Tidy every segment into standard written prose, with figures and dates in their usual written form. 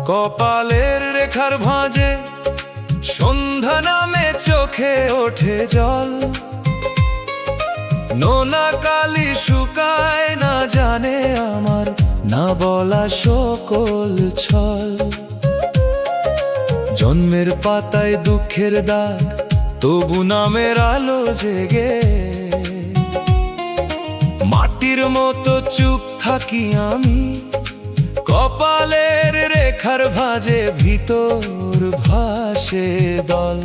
কপালের রেখার ভাঁজে সন্ধ্যা নামে চোখে ওঠে জল, নোনা কালি শুকায় না জানে আমার না বলা সকল ছল। জন্মের পাতায় দুঃখের দাগ, তবু নামের আলো জেগে, মাটির মতো চুপ থাকি আমি। কপালের রেখার ভাঁজে ভিতর ভাসে দল,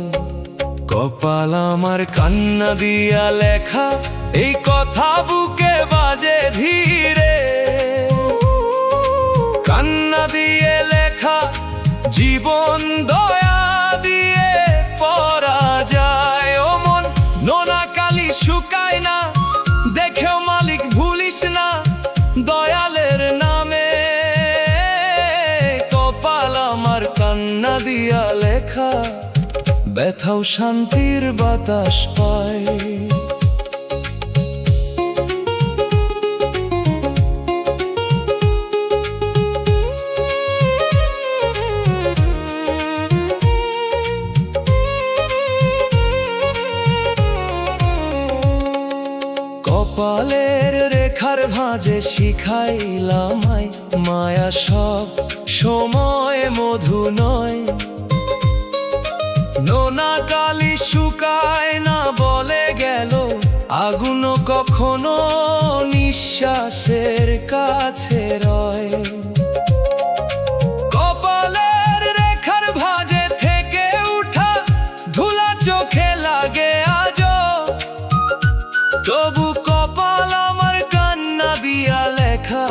কপাল আমার কান্না দিয়া লেখা, এই কথা বুকে বাজে ধীরে। কান্না দিয়ে লেখা জীবন দয়া দিয়ে পড়া যায়। ও মন, নোনা কালি শুকায় না, দেখেও মালিক ভুলিস না দয়ালের নামে। কপাল আমার কান্না দিয়া লেখা, ব্যথাও শান্তির বাতাস পায়। কপালের রেখার ভাঁজে শিখাইলাম মায়া সব সময় মধু নয়। নোনা কালি শুকায় না বলে গেল, আগুন কখনো নিঃশ্বাসের কাছে রয়। কপালের রেখার ভাঁজে থেকে উঠা ধুলা চোখে লাগে আজও, তবু কপাল আমার কান্না দিয়া লেখা,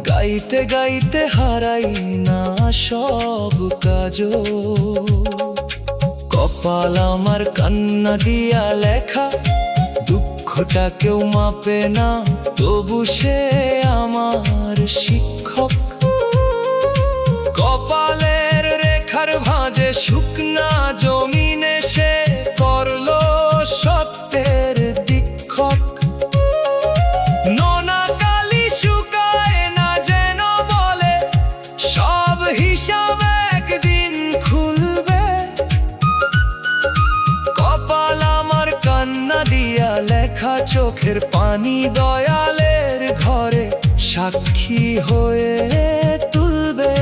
গাইতে গাইতে হারাই না সব কাজও। কপাল আমার কান্না দিয়া লেখা, দুঃখটা কেউ মাপে না, তবু সে আমার শিক্ষক। কপালের রেখার ভাঁজে শুকনা জমিনে সে করলো সত্যের দীক্ষক। নোনা কালি শুকায় না যেন বলে, সব হিসাব একদিন খুলবে। কপাল আমার কান্না দিয়া লেখা, চোখের পানি দয়ালের ঘরে সাক্ষী হয়ে তুলবে।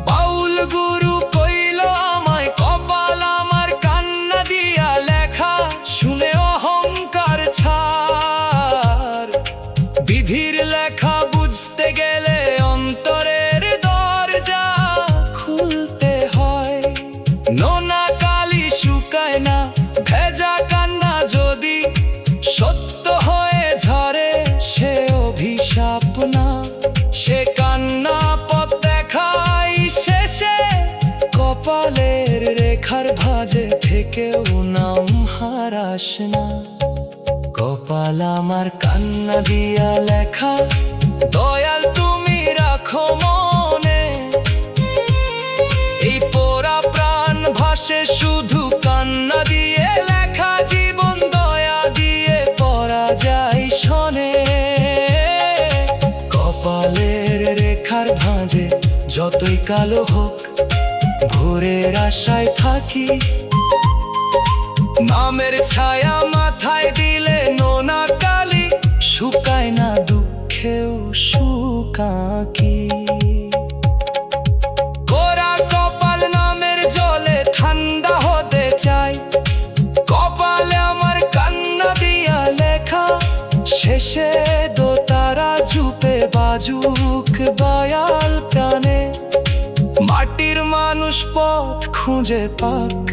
বাউল গুরু কইল আমায়, কপাল আমার কান্না দিয়া লেখা, শুনে অহংকার ছাড়। বিধির লেখা বুঝতে গেলে অন্তরের দরজা খুলতে হয়। নোনা কালি শুকায় না, ভেজা কান্না যদি সত্য হয়ে ঝরে, সে অভিশাপ না, সে কান্না পথ দেখাই শেষে। কপালের রেখার ভাঁজে থেকেও নাম হারাস না। কপাল আমার কান্না দিয়া লেখা, দয়াল তুমি রাখো মনে। এই পোড়া প্রাণ ভাসে শুধু কান্না দিয়ে লেখা, জীবন দয়া দিয়ে পড়া যায় শোনে। কপালের রেখার ভাঁজে যতই কালো হোক, ভোরের আশায় থাকি। নামের ছায়া মাথায় দিলে নোনা কালি শুকায় না, দুঃখেও শুকাকি। গোরা কপাল নামের জলে ঠান্ডা হতে চাই। কপালে আমার কান্না দিয়া লেখা, শেষে দোতারা ঝুপে বাজুক দয়াল প্রাণে। মাটির মানুষ পথ খুঁজে পাক,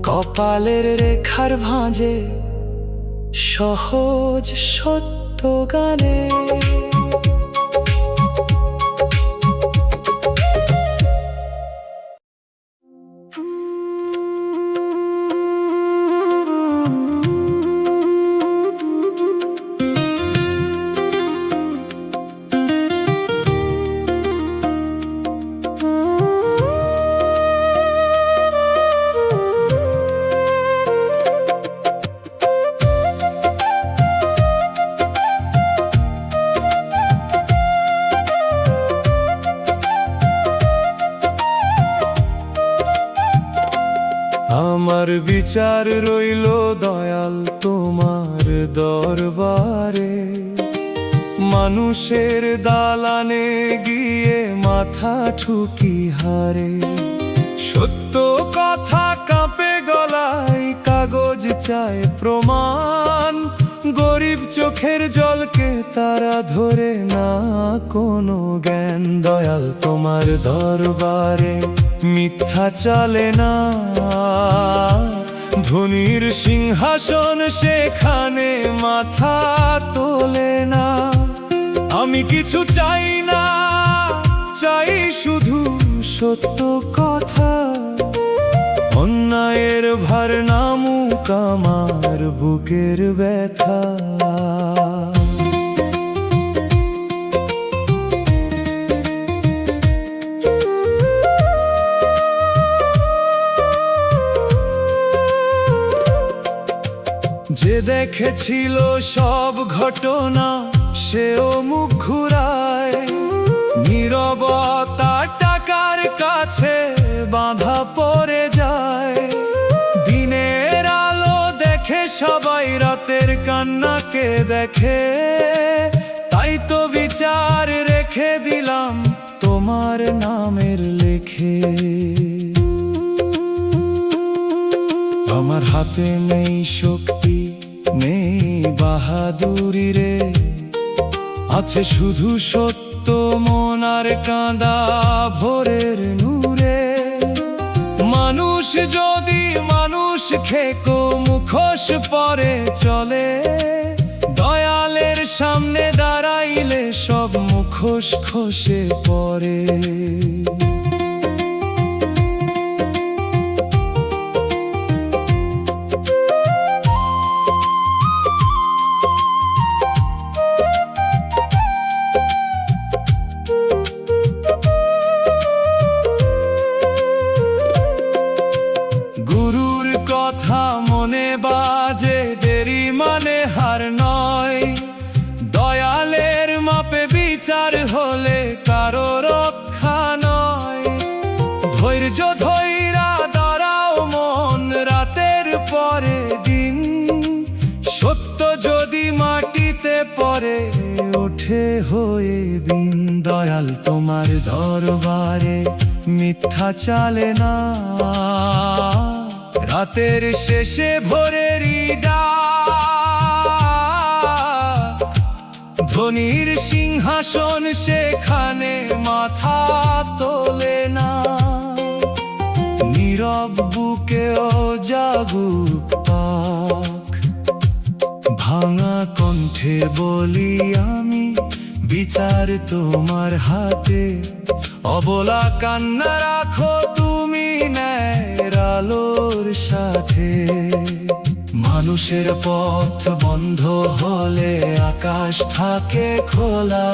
কপালের রেখার ভাঁজে সহজ সত্য গানে। আমার বিচার রইল দয়াল তোমার দরবারে, মানুষের দালানে গিয়ে মাথা ঠুকি হারে। সত্য কথা কাঁপে গলায়, কাগজ চায় প্রমাণ, গরিব চোখের জলকে তারা ধরে না কোনো জ্ঞান। দয়াল তোমার দরবারে মিথ্যা চলে না, ধনীর সিংহাসন সেখানে মাথা তোলে না। আমি কিছু চাই না, চাই শুধু সত্য কথা, অন্যায়ের ভার নামুক আমার বুকের ব্যথা। যে দেখেছিল সব ঘটনা সেও মুখ ঘুরায়, নীরবতা টাকার কাছে বাঁধা পড়ে যায়। দিনের আলো দেখে সবাই রাতের কান্নাকে দেখে, তাই তো বিচার রেখে দিলাম তোমার নামের লেখে। আমার হাতে নেই শক্তি, নেই বাহাদুরি রে, আছে শুধু সত্য মন আর কাঁদা ভোরের নূরে। মানুষ যদি মানুষ খেকো মুখোশ পরে চলে, দয়ালের সামনে দাঁড়াইলে সব মুখোশ খসে পড়ে। গুরুর কথা মনে বাজে, দেরি মানে হার নয়। দয়ালের মাপে বিচার হলে কারো রক্ষা নয়। ধৈর্য ধৈরা দাঁড়াও মন, রাতের পরে দিন। সত্য যদি মাটিতে পড়ে ওঠে হয়ে বিন। দয়াল তোমার দরবারে মিথ্যা চলে না, রাতের শেষে ভোরেরই ডাক। ধনীর সিংহাসন সেখানে মাথা তোলে না, নীরব বুকেও জাগুক পাখ। ভাঙা কণ্ঠে বলি আমি, বিচার তোমার হাতে। অবলা কান্না রাখো তুমি ন্যায়ের আলোর সাথে। মানুষের পথ বন্ধ হলে আকাশ থাকে খোলা।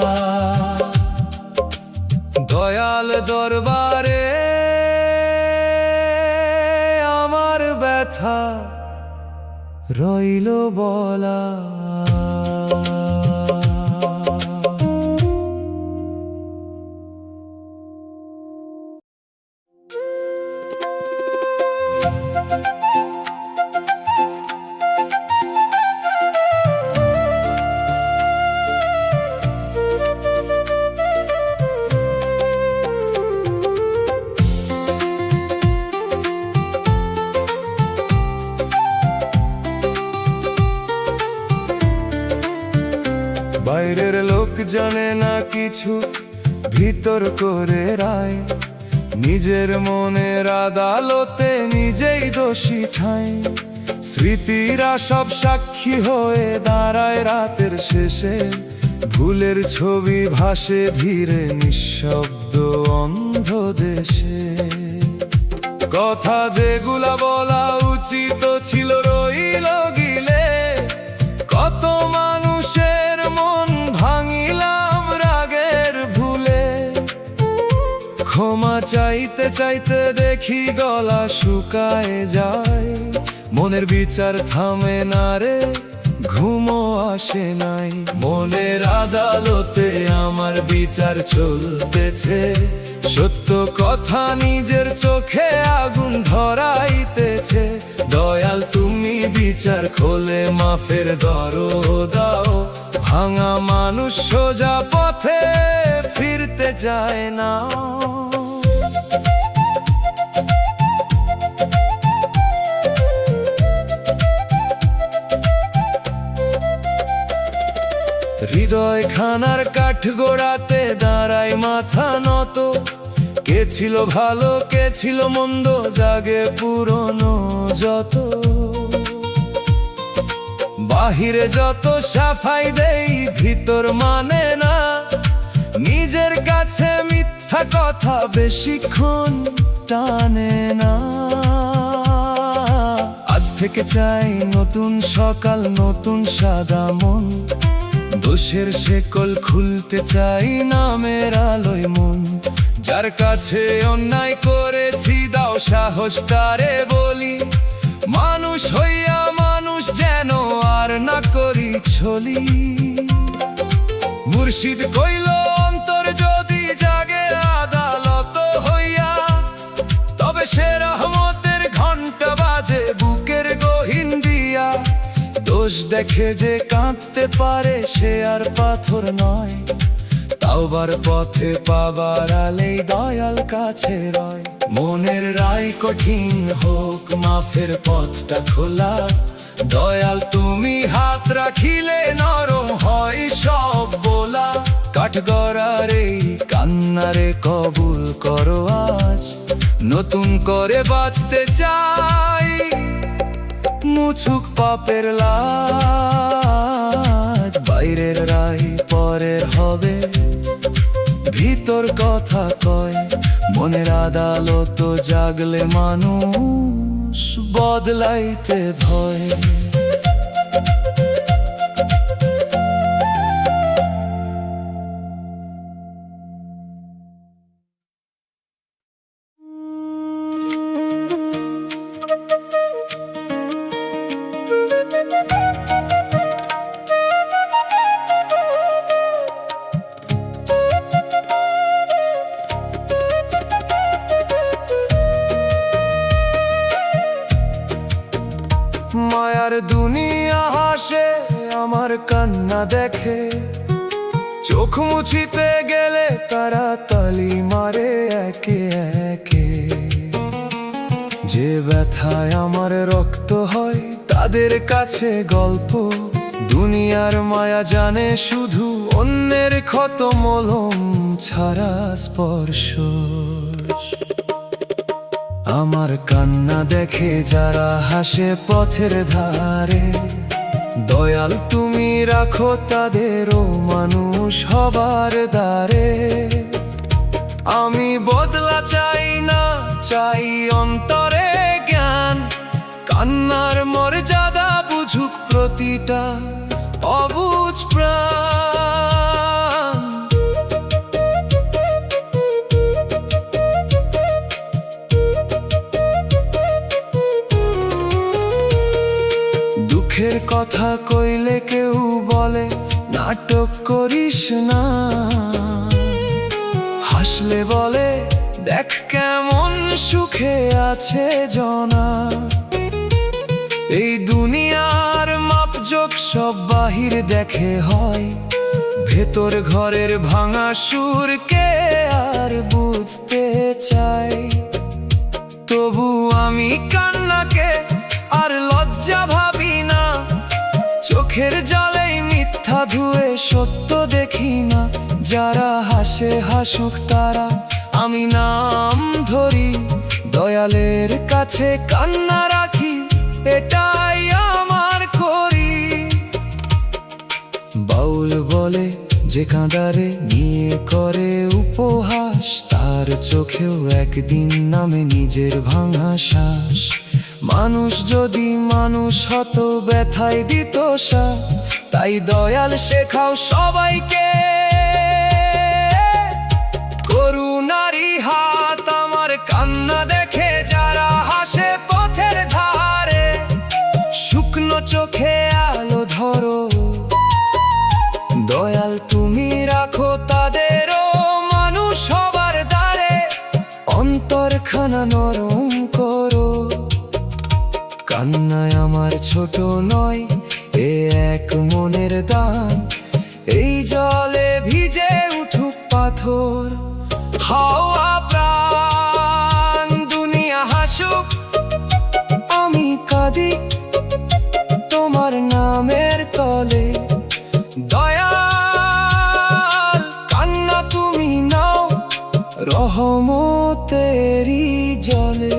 দয়াল দরবারে আমার ব্যথা রইল বলা। বাইরের লোক জানে না কিছু, ভিতর করে রায়। নিজের মনের আদালতে নিজেই দোষী ঠাঁই। স্মৃতিরা সব সাক্ষী হয়ে দাঁড়ায় রাতের শেষে, ভুলের ছবি ভাসে ধীরে নিঃশব্দ অন্ধ দেশে। কথা যেগুলা বলা উচিত ছিল রইল গিলে, কত মানুষের মন ভাঙিলাম রাগের ভুলে। ক্ষমা চাইতে চাইতে দেখি গলা শুকায় যায়, মনের বিচার থামে না রে, ঘুমও আসে নাই। মনের আদালতে আমার বিচার চলতেছে, সত্য কথা নিজের চোখে আগুন ধরাইতেছে। দয়াল তুমি বিচার খোলে মাফের দরও দাও, ভাঙা মানুষ সোজা পথে ফিরতে যায় না। হৃদয় খানার কাঠ গোড়াতে দাঁড়ায় মাথা নত, কে ছিল ভালো কে ছিল মন্দ জাগে পুরনো যত। বাহিরে যত সাফাই দেই ভিতর মানে না, নিজের কাছে মিথ্যা কথা বেশিক্ষণ টানে না। আজ থেকে চাই নতুন সকাল নতুন সাদা মন, দোষের শেকল খুলতে চাই নামের আলোয় মন। যার কাছে অন্যায় করেছি দাও সাহস তারে বলি, মানুষ হইয়া মানুষ যেন আর না করি ছলি। মুর্শিদ কইল অন্তর যদি জাগে আদালত হইয়া, তবে সে রহমতের ঘন্টা বাজে বুকের গহীন দিয়া। দোষ দেখে যে কাঁদতে পারে সে আর পাথর নয়, তাওবার পথে পাবার আলেই দয়াল কাছে রয়। মনের রায় কঠিন হোক মাফের পথটা খোলা, দয়াল তুমি হাত রাখিলে নরম হয় সব বলা। কাঠগড়ার এই কান্নারে কবুল করো আজ, নতুন করে বাঁচতে চাই মুছুক পাপের লাজ। বাইরের রায় পরের হবে ভিতর কথা কয়, মনের আদালত জাগলে মানুষ বদলাইতে ভয়। মায়ার দুনিয়া হাসে আমার কান্না দেখে, চোখ মুছিতে গেলে তারা তালি মারে একে একে। যে ব্যথায় আমার রক্ত হয় তাদের কাছে গল্প, দুনিয়ার মায়া জানে শুধু অন্যের ক্ষত মলম ছাড়া স্পর্শ। আমার কান্না দেখে যারা হাসে পথের ধারে, দয়াল তুমি রাখো তাদেরও মানুষ হবার দ্বারে। আমি বদলা চাই না চাই অন্তরে জ্ঞান, কান্নার মর্যাদা বুঝুক প্রতিটা অবুঝ প্রাণ। দুঃখের কথা কইলে কেউ বলে নাটক করিস না, হাসলে বলে দেখ কেমন সুখে আছে জনা। এই দুনিয়ার মাপজোক সব বাহির দেখে হয়, ভেতর ঘরের ভাঙা সুরকে আর বুঝতে চাই। তবু আমি কান্নাকে আর লজ্জা ভাবি না, চোখের জলেই মিথ্যা ধুয়ে সত্য দেখি না। যারা হাসে হাসুক তারা, আমি নাম ধরি দয়ালের কাছে কান্না রাখি, এটাই বলে যে কাঁদারে নিয়ে করে উপহাস, তার চোখেও একদিন নামে নিজের ভাঙা শ্বাস। মানুষ যদি মানুষ হতো ব্যথায় দিত সাথ, তাই দয়াল শেখাও সবাইকে। করুণারি হাত আমার কান্না দেখে যারা হাসে পথের ধারে, শুকনো চোখে আলো ধরো দয়াল তুমি রাখো তাদেরও মানুষ হবার দ্বারে, অন্তরখানা নরম করো। কান্নায় আমার ছোট নয় এ এক মনের দান, এই জলে ভিজে উঠুক পাথর। হাওয়া প্রাণ দুনিয়া হাসুক, আমি কাঁদি তোমার নামের তলে। দয়াল কান্না তুমি নাও রহমতেরি জলে।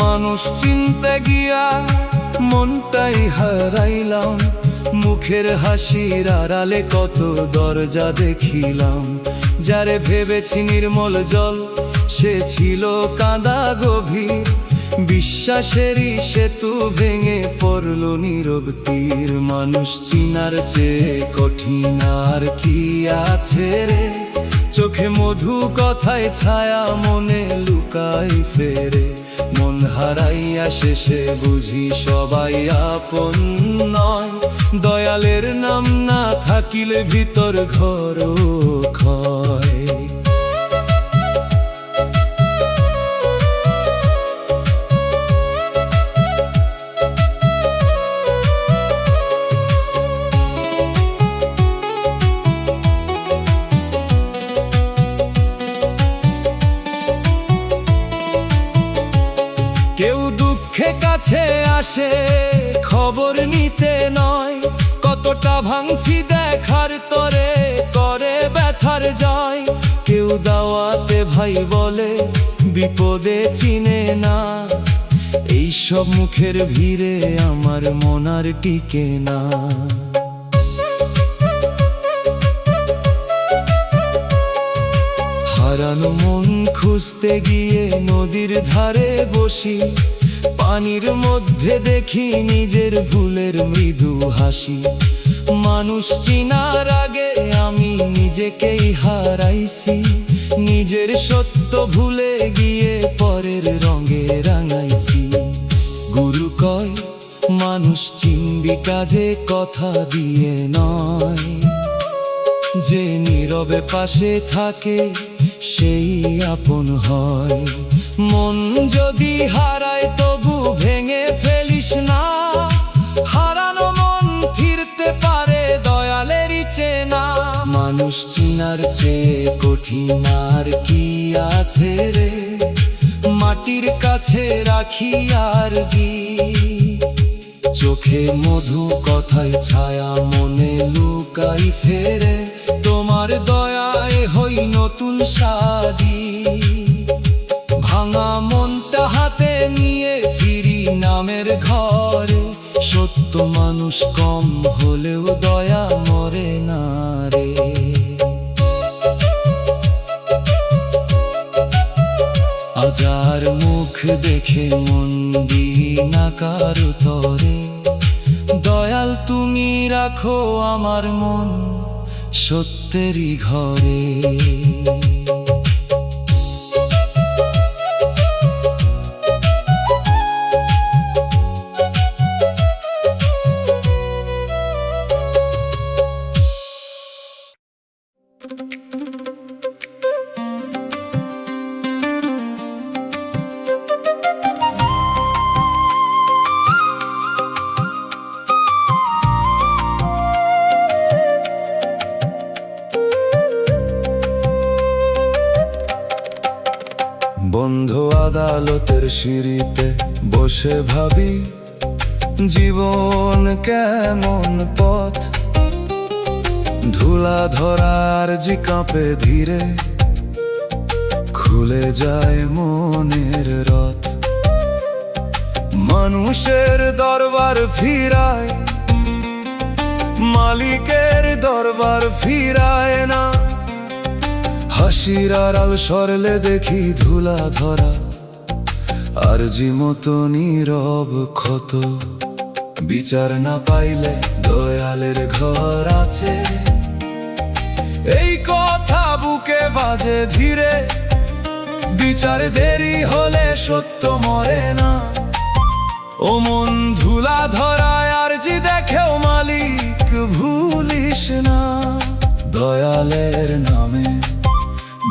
মানুষ চিনতে গিয়া মনটাই হারাইলাম, মুখের হাসির আড়ালে কত দরজা দেখিলাম। যারে ভেবেছি নির্মল জল সে ছিল কাঁদা গভীর, বিশ্বাসেরই সেতু ভেঙে পড়ল নীরব তীর। মানুষ চিনার চেয়ে কঠিন আর কি আছে রে, চোখে মধু কথায় ছায়া মনে লুকাই ফেরে। মন হারাইয়া শেষে বুঝি সবাই আপন নয়, দয়ালের নাম না থাকিলে ভিতর ঘর ক্ষয়। কেউ দুঃখে কাছে আসে খবর নিতে নয়, কতটা ভাঙছি দেখার তরে করে ব্যথার জয়। কেউ দাওয়াতে ভাই বলে বিপদে চিনে না, এইসব মুখের ভিড়ে আমার মন আর টিকে না। হারানো মন খুঁজতে গিয়ে নদীর ধারে বসি, পানির মধ্যে দেখি নিজের ভুলের মৃদু হাসি। মানুষ চিনার আগে আমি নিজেকেই হারাইছি, নিজের সত্য ভুলে গিয়ে পরের রঙে রাঙাইছি। গুরু কয় মানুষ চিনবি কাজে কথা দিয়ে নয়, যে নীরবে পাশে থাকে সেই আপন হয়। মন যদি হারায় তবু ভেঙে ফেলিস না, হারানো মন ফিরতে পারে দয়ালেরই চেনা। মানুষ চিনার চেয়ে কঠিন আর কি আছে রে, মাটির কাছে রাখি আর জি। চোখে মধু কথায় ছায়া মনে লুকাই ফেরে, তোমার দয়ায় হই নতুন সাজি। ভাঙা মনটা হাতে নিয়ে ফিরি নামের ঘরে, সত্য মানুষ কম হলেও দয়া মরে না রে। আজার মুখ দেখে মন দিই না কারো তরে, দয়াল তুমি রাখো আমার মন সত্যেরই ঘরে। আদালতের সিঁড়িতে বসে ভাবি, জীবন কেমন পথ, ধুলা ধরার জি কাঁপে ধীরে, খুলে যায় মনের রথ। মানুষের দরবার ফিরায়, মালিকের দরবার ফিরায় না। হাসির আড়াল সরলে দেখি ধুলা ধরা, আর জি মতো নীরব ক্ষত। বিচার না পাইলে দয়ালের ঘর আছে, এই কথা বুকে বাজে ধীরে। বিচার দেরি হলে সত্য মরে না, ও মন ধুলা ধরায় আর জি দেখেও মালিক ভুলিস না। দয়ালের নামে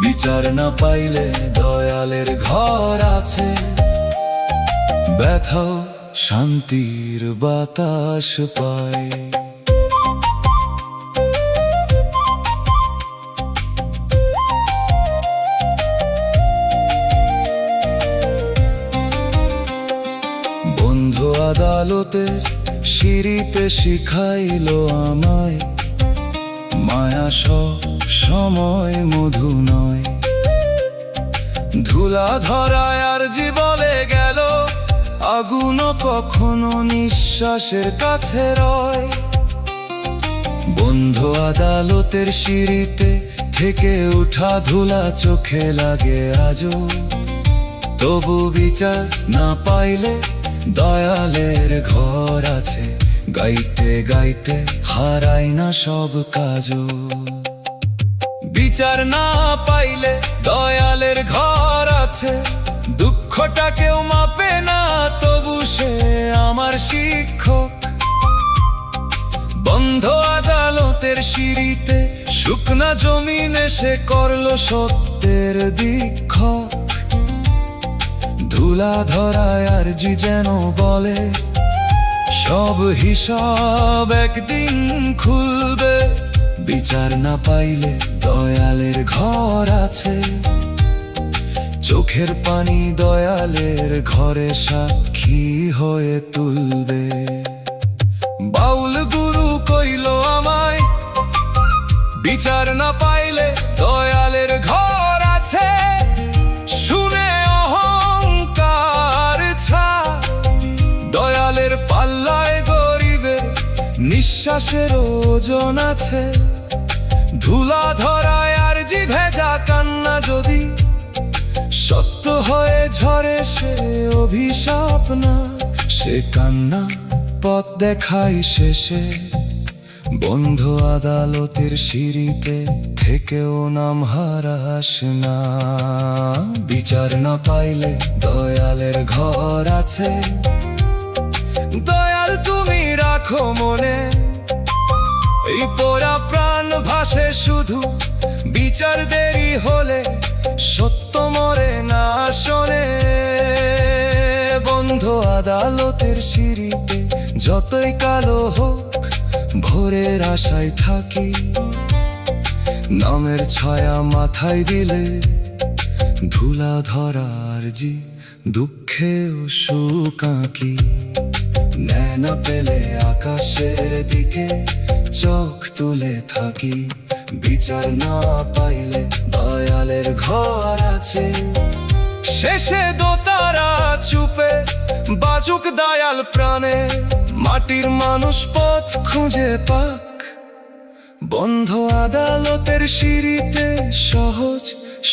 বিচার না পাইলে দয়ালের ঘর আছে, ব্যথাও শান্তির বাতাস পায়। বন্ধু আদালতের সিঁড়িতে শিখাইলো আমায়, মায়া সব সময় মধু নয়। ধুলা ধরায় আর জি বলে গেল, আগুন কখনো নিঃশ্বাসের কাছে রয়। বন্ধু আদালতের সিঁড়িতে থেকে উঠা ধুলা চোখে লাগে আজও, তবু বিচার না পাইলে দয়ালের ঘর আছে। গাইতে গাইতে হারাই না সব কাজও, বিচার না পাইলে দয়ালের ঘর আছে। দুঃখটা কেউ মাপে না, তবু সে আমার শিক্ষক। বন্ধ আদালতের সিঁড়িতে শুকনা জমিনে সে করলো সত্যের দীক্ষক। ধুলা ধরায় আর জি যেন বলে, সব হিসাব একদিন খুলবে। বিচার না পাইলে দয়ালের ঘর আছে, চোখের পানি দয়ালের ঘরে সাক্ষী হয়ে তুলবে। বাউল গুরু কইল আমায়, বিচার না পাইলে দয়ালের ঘর আছে। শুনে অহংকার ছা, দয়ালের পাল্লায় গরিবের নিঃশ্বাসের ওজন আছে। ধুলা ধরায় আর জি ভেজা কান্না যদি সত্য হয়ে ঝরে, সে অভিশাপ না। সে কান্না পথ দেখাই শেষে, বন্ধ আদালতের সিঁড়িতে থেকেও নাম হারাস না। বিচার না পাইলে দয়ালের ঘর আছে, দয়াল তুমি রাখো মনে। এই পোড়া প্রাণ ভাসে শুধু, বিচার দেরি হলে সত্য মরে না শোনে। বন্ধ আদালতের সিঁড়িতে যতই কালো হোক, ভোরের আশায় থাকি। নামের ছায়া মাথায় দিলে ধুলা ধরার জি দুঃখেও সুকাঁকি। ন্যায় না পেলে আকাশের দিকে চোখ তুলে থাকি। বিচার না পাইলে দয়ালের ঘর আছে, শেষে দোতারা চুপে বাজুক দয়াল প্রাণে। মাটির মানুষ পথ খুঁজে পাক, বন্ধ আদালতের সিঁড়িতে সহজ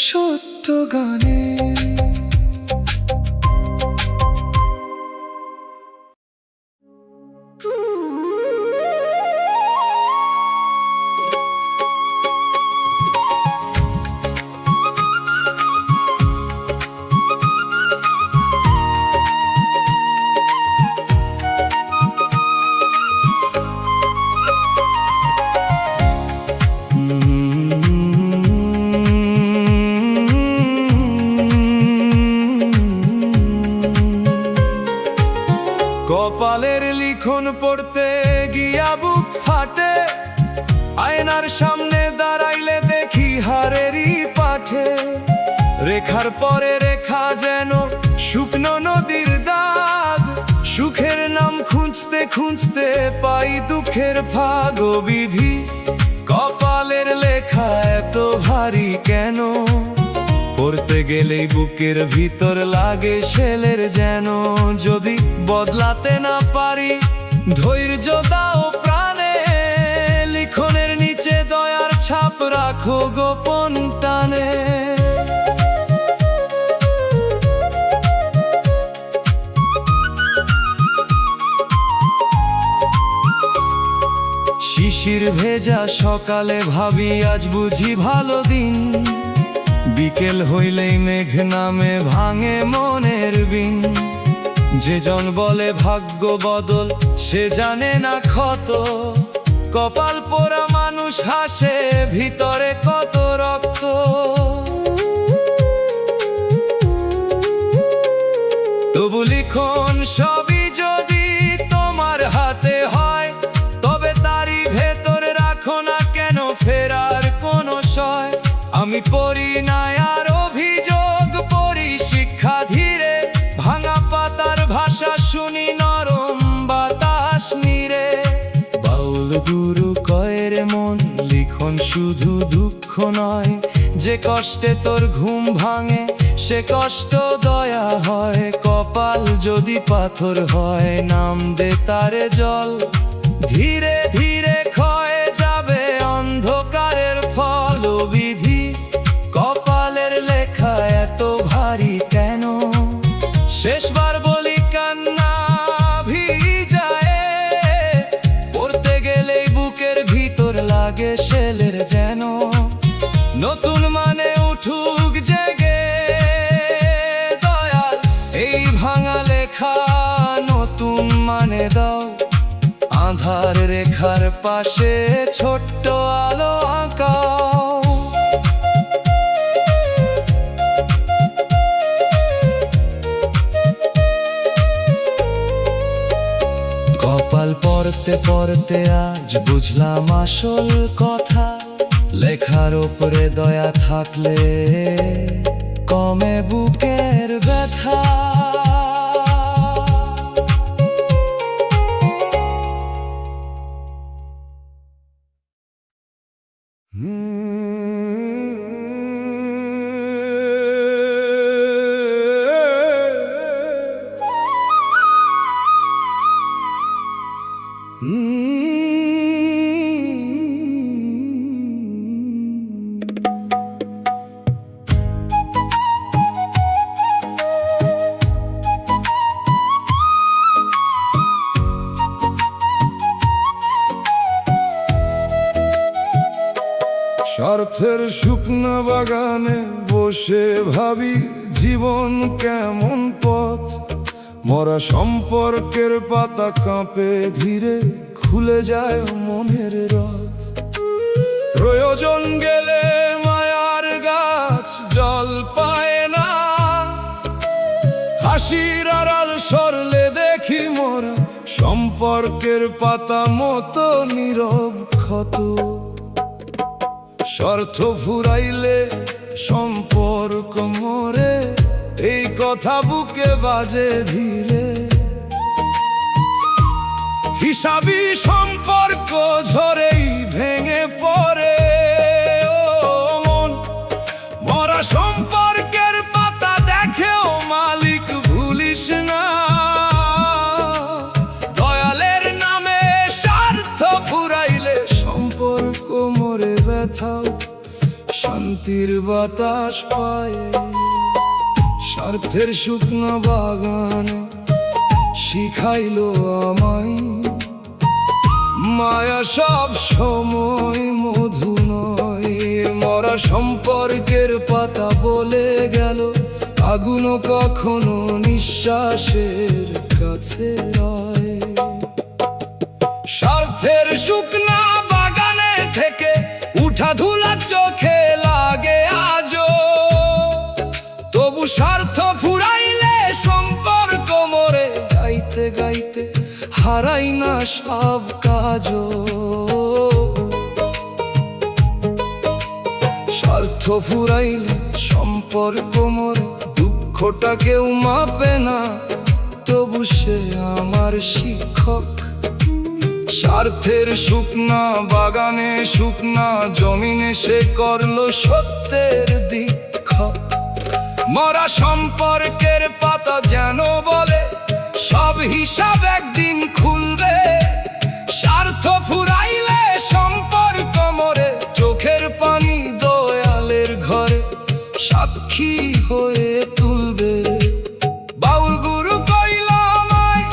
সত্য গানে। কপালের লিখন পড়তে গিয়া বুক ফাটে, আয়নার সামনে দাঁড়াইলে দেখি হারেরই পাঠে। রেখার পরে রেখা যেন খুঁজতে পাই দুঃখের ভাগ্যবিধি। কপালের লেখা এত ভারী কেন, পড়তে গেলেই বুকের ভিতর লাগে শেলের যেন। যদি বদলাতে না পারি ধৈর্য দাও প্রাণে, লিখনের নিচে দয়ার ছাপ রাখো গোপন টানে। শিশির ভেজা সকালে ভাবি আজ বুঝি ভালো দিন, বিকেল হইলেই মেঘ নামে ভাঙে মনের বিন। যে জন বলে ভাগ্য বদল সে জানে না ক্ষত, কপাল পোড়া মানুষ হাসে ভিতরে কত রক্ত। তবু লিখন সবই যদি তোমার হাতে হয়, তবে তারই ভেতর রাখো না কেন ফেরার কোনো সয়। আমি পড়ি না আর অভিযোগ, পড়ি শিক্ষা ধীরে, ভাঙা পাতার ভাষা শুনি নরম বাতাস নীরে। বাউল গুরু কয়ের মন লিখন শুধু দুঃখ নয়, যে কষ্টে তোর ঘুম ভাঙে সে কষ্ট দয়া হয়। কপাল যদি পাথর হয় নাম দে তারে জল, ধীরে ধীরে ক্ষয়ে যাবে অন্ধকারের ফল। বিধি কপালের লেখা এত ভারী কেন, শেষবার বলি কান্না ভিজায়, পড়তে গেলেই বুকের ভিতর লাগে শেলের যেন। নতুন মানে উঠুক জেগে দয়াল, এই ভাঙা লেখা নতুন মানে দাও। আঁধার রেখার পাশে ছোট্ট আলো আঁকাও। কপাল পড়তে পড়তে আজ বুঝলাম আসল কথা, লেখার ওপরে দয়া থাকলে কমে বুকের ব্যথা। স্বার্থের শুকনো বাগানে বসে ভাবি জীবন কেমন পথ, মরা সম্পর্কের পাতা কাঁপে ধীরে খুলে যায় মনের রথ। প্রয়োজন গেলে মায়ার গাছ জল পায় না, হাসির আড়াল সরলে দেখি মোরা সম্পর্কের পাতা মতো নীরব ক্ষত। স্বার্থ ফুরাইলে সম্পর্ক মরে, এই কথা বুকে বাজে ধীরে। হিসাবি সম্পর্ক ঝরেই ভেঙে পড়ে ও মন, মরা সম্পর্কের পাতা দেখেও মালিক ভুলিস না। দয়ালের নামে স্বার্থ ফুরাইলে সম্পর্ক মরে ব্যথাও শান্তির বাতাস পায়। স্বার্থের শুকনো বাগানে শিখাইলো আমায়, মায়া সব সময় মধু নয়। মরা সম্পর্কের পাতা বলে গেল আগুনও কখনো নিঃশ্বাসের কাছে রয়। স্বার্থের শুকনা বাগানে থেকে উঠা ধুলা চোখে লাগে আজও, তবু স্বার্থ ফুরাইলে সম্পর্ক মরে গাইতে গাইতে হারাই না সব কাজও। স্বার্থ ফুরাইলে সম্পর্ক মরে, দুঃখটা কেউ মাপে না, তবু সে আমার শিক্ষক স্বার্থের শুকনা বাগানে শুকনা জমিনে সে করলো সত্যের দীক্ষা। মরা সম্পর্কের পাতা যেন বলে সব হিসাব একদিন খুলবে। স্বার্থ ফুরাইলে সম্পর্ক মরে, চোখের পানি দয়ালের ঘরে সাক্ষী হয়ে তুলবে। বাউল গুরু কইল আমায়,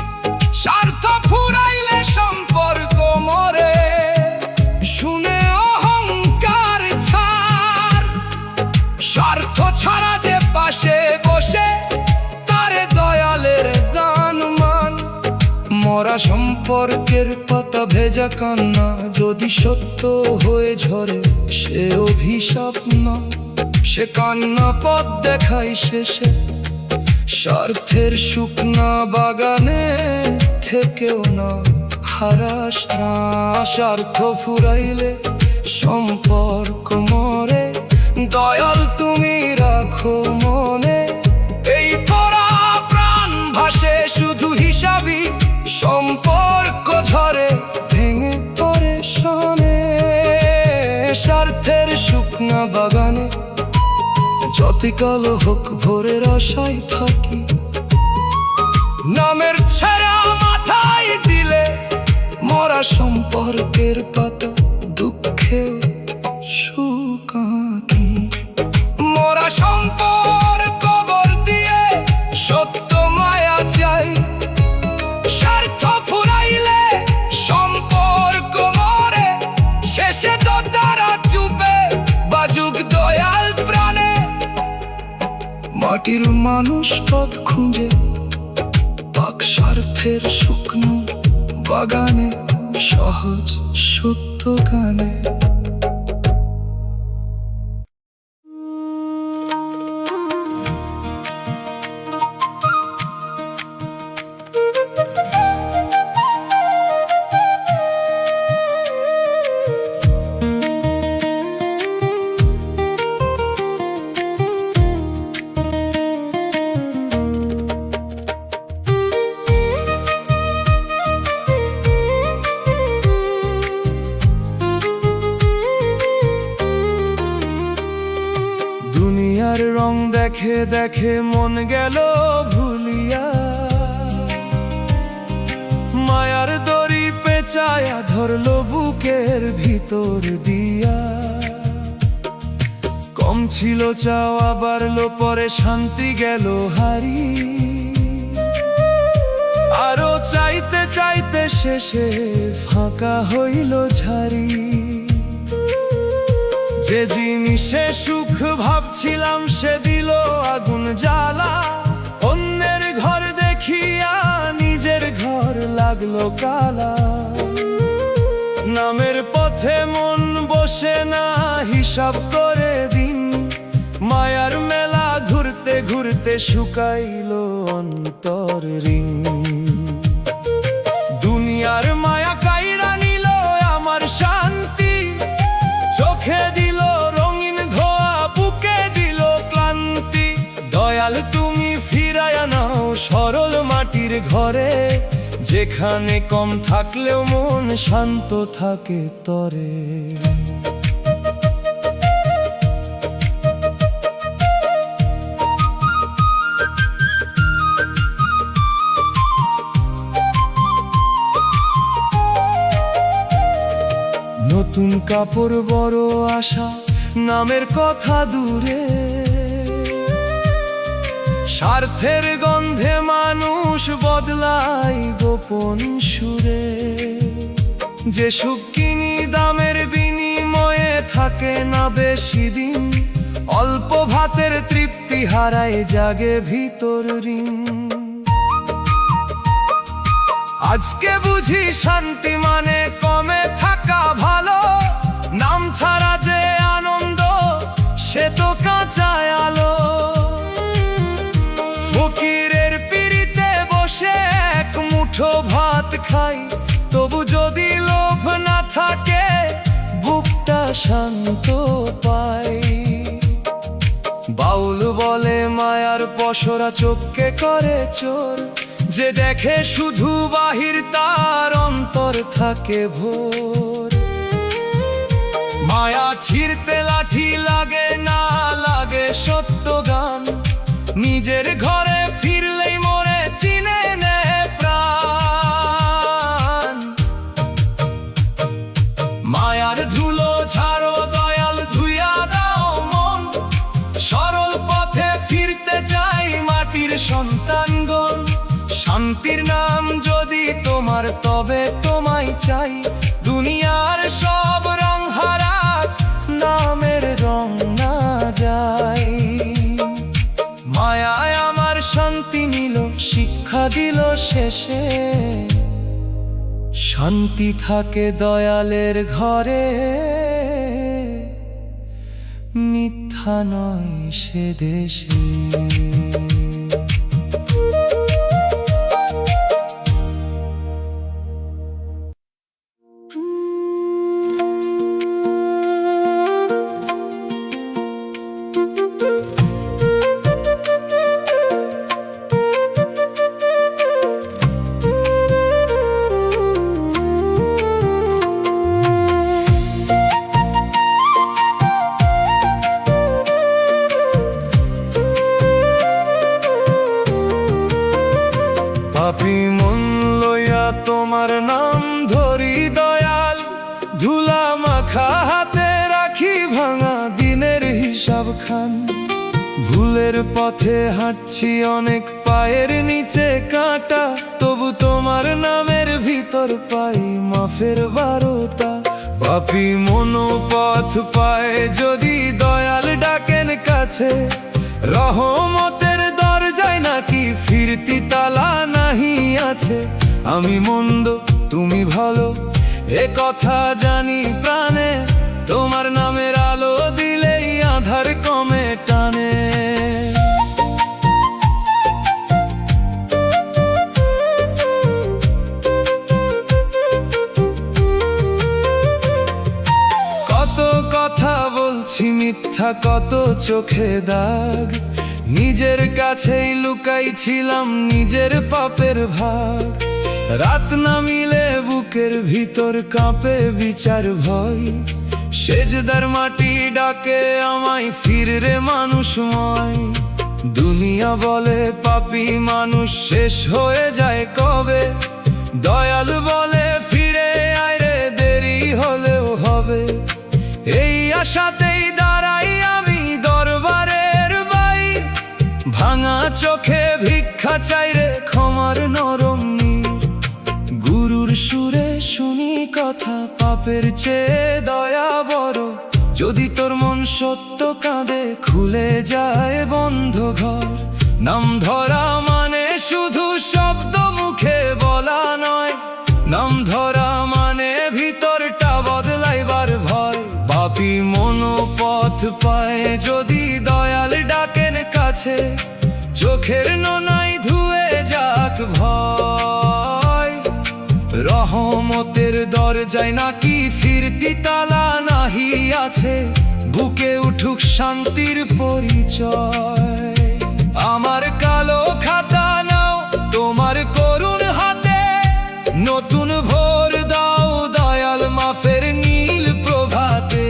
স্বার্থ ফুরাইলে সম্পর্ক মরে, শুনে অহংকার ছাড়। স্বার্থ ছাড়া যে পাশে বসে, তারে দয়ালের দান মান। মরা সম্পর্কের পাতা ভেজা কান্না যদি সত্য হয়ে ঝরে, সে অভিশাপ না, সে কান্না পথ দেখায় শেষে। স্বার্থের শুকনা বাগানে থেকেও না হারাস না। স্বার্থ ফুরাইলে সম্পর্ক মরে, দয়াল তুমি রাখো মনে। এই পরা প্রাণ ভাসে শুধু হিসাবই, সম্পর্ক ঝরে ভেঙে পড়ে শোনে। স্বার্থের শুকনা বাগানে যতই কালো হোক ভোরের আশায় থাকি। নামের ছেঁড়া মাথায় দিলে মরা সম্পর্কের পাতা দুঃখে শুকাকি। মরা সম্পর্ক কবর দিয়ে সত্য মায়া চাই। স্বার্থ ফুরাইলে সম্পর্ক মরে, শেষে তো তারা চুপে বাজুক দয়াল প্রাণে। মাটির মানুষ পথ খুঁজে পাক স্বার্থের শুকনো বাগানে, সহজ সত্য গানে। দুনিয়ার রং দেখে দেখে মন গেল ভুলিয়া, মায়ার দড়ি পেঁচায়া ধরলো বুকের ভিতর দিয়া। কম ছিল চাওয়া বাড়লো পরে শান্তি গেল হারি, আরো চাইতে চাইতে শেষে ফাঁকা হইল ঝাড়ি। যে জিনিসে সুখ ভাবছিলাম সে দিল আগুন জ্বালা। অন্যের ঘর দেখিয়া নিজের ঘর লাগলো কালা। নামের পথে মন বসে না হিসাব করে দিন, মায়ার মেলা ঘুরতে ঘুরতে শুকাইল অন্তর ঋণ। দুনিয়ার মায়া কাইরা নিল আমার শান্তি, চোখে দিল রঙিন ধোয়া বুকে দিল ক্লান্তি। দয়াল তুমি ফিরায়া নাও সরল মাটির ঘরে, যেখানে কম থাকলেও মন শান্ত থাকে তরে। নতুন কাপড় বড় আশা, নামের কথা দূরে। স্বার্থের গন্ধে মানুষ বদলায় গোপন সুরে। যে সুখ কিনি দামের বিনিময়ে থাকে না বেশি দিন, অল্প ভাতের তৃপ্তি হারায় জাগে ভিতর ঋণ। আজকে বুঝি শান্তি মানে কমে থাকা ভালো, নাম ছাড়া যে আনন্দ সে তো কাঁচা আলো। ফকিরের পিড়িতে বসে এক মুঠো ভাত খাই, তবু যদি লোভ না থাকে বুকটা শান্ত পাই। বাউল বলে মায়ার পসরা চোখকে করে চোর, যে দেখে শুধু বাহির তার অন্তর থাকে ভোর। মায়া ছিঁড়তে লাঠি লাগে না, লাগে সত্য গান। নিজের ঘরে ফিরলেই মরে চিনে নেয় প্রাণ। মায়ার ধুলো ঝাড়ো দয়াল, ধুইয়া দাও মন। সরল পথে ফিরতে চাই মাটির সন্তানগণ। শান্তির নাম যদি তোমার, তবে তোমায় চাই। দুনিয়ার সব রং হারাক, নামের রং না যায়। মায়ায় আমার শান্তি নিল, শিক্ষা দিল শেষে। শান্তি থাকে দয়ালের ঘরে, মিথ্যা নয় সে দেশে। পাপী মন লইয়া তোমার নাম ধরি দয়াল। ধুলা মাখা হাতে রাখি ভাঙা দিনের হিসাব খান। ভুলের পথে হাঁটছি অনেক, পায়ের নিচে কাঁটা। তবু তোমার নামের ভিতর পাই মাফের বারতা। পাপী মন পথ পায় যদি দয়াল ডাকেন কাছে। রহমতের দরজায় নাকি ফিরতি তালা নাহি আছে। আমি মন্দ তুমি ভালো, এ কথা জানি প্রাণে। তোমার নামের আলো দিলেই আধার কমে টানে। কত কথা বলছি মিথ্যা, কত চোখে দাগ। নিজের কাছেই লুকাইছিলাম নিজের পাপের ভাগ। রাত না মিলে বুকের ভিতর কাঁপে বিচার ভয়। সেজদার মাটি ডাকে আমায়, ফিরে মানুষময়। দুনিয়া বলে পাপী মানুষ শেষ হয়ে যায় কবে। দয়াল বলে ফিরে আয় রে, দেরি হলেও হবে। এই আশাতেই দাঁড়াই আমি দরবারের বাইর। ভাঙা চোখে ভিক্ষা চাই রে, ক্ষমার নরম নীর। গুরুর সুরে শুনি কথা, পাপের চেয়ে দয়া বড়। যদি তোর মন সত্য কাঁদে, খুলে যায় বন্ধ ঘর। নাম ধরা মানে শুধু শব্দ মুখে বলা নয়। নাম ধরা মানে ভিতরটা বদলাইবার ভয়। পাপী মন পথ পায় যদি দয়াল ডাকেন কাছে। চোখের নোনাই ধুয়ে যাক ভয়। রহমতের দরজায় নাকি ফিরতি তালা নাহি আছে। বুকে উঠুক শান্তির পরিচয়। আমার কালো খাতা নাও তোমার করুণ হাতে। নতুন ভোর দাও দয়াল মাফের নীল প্রভাতে।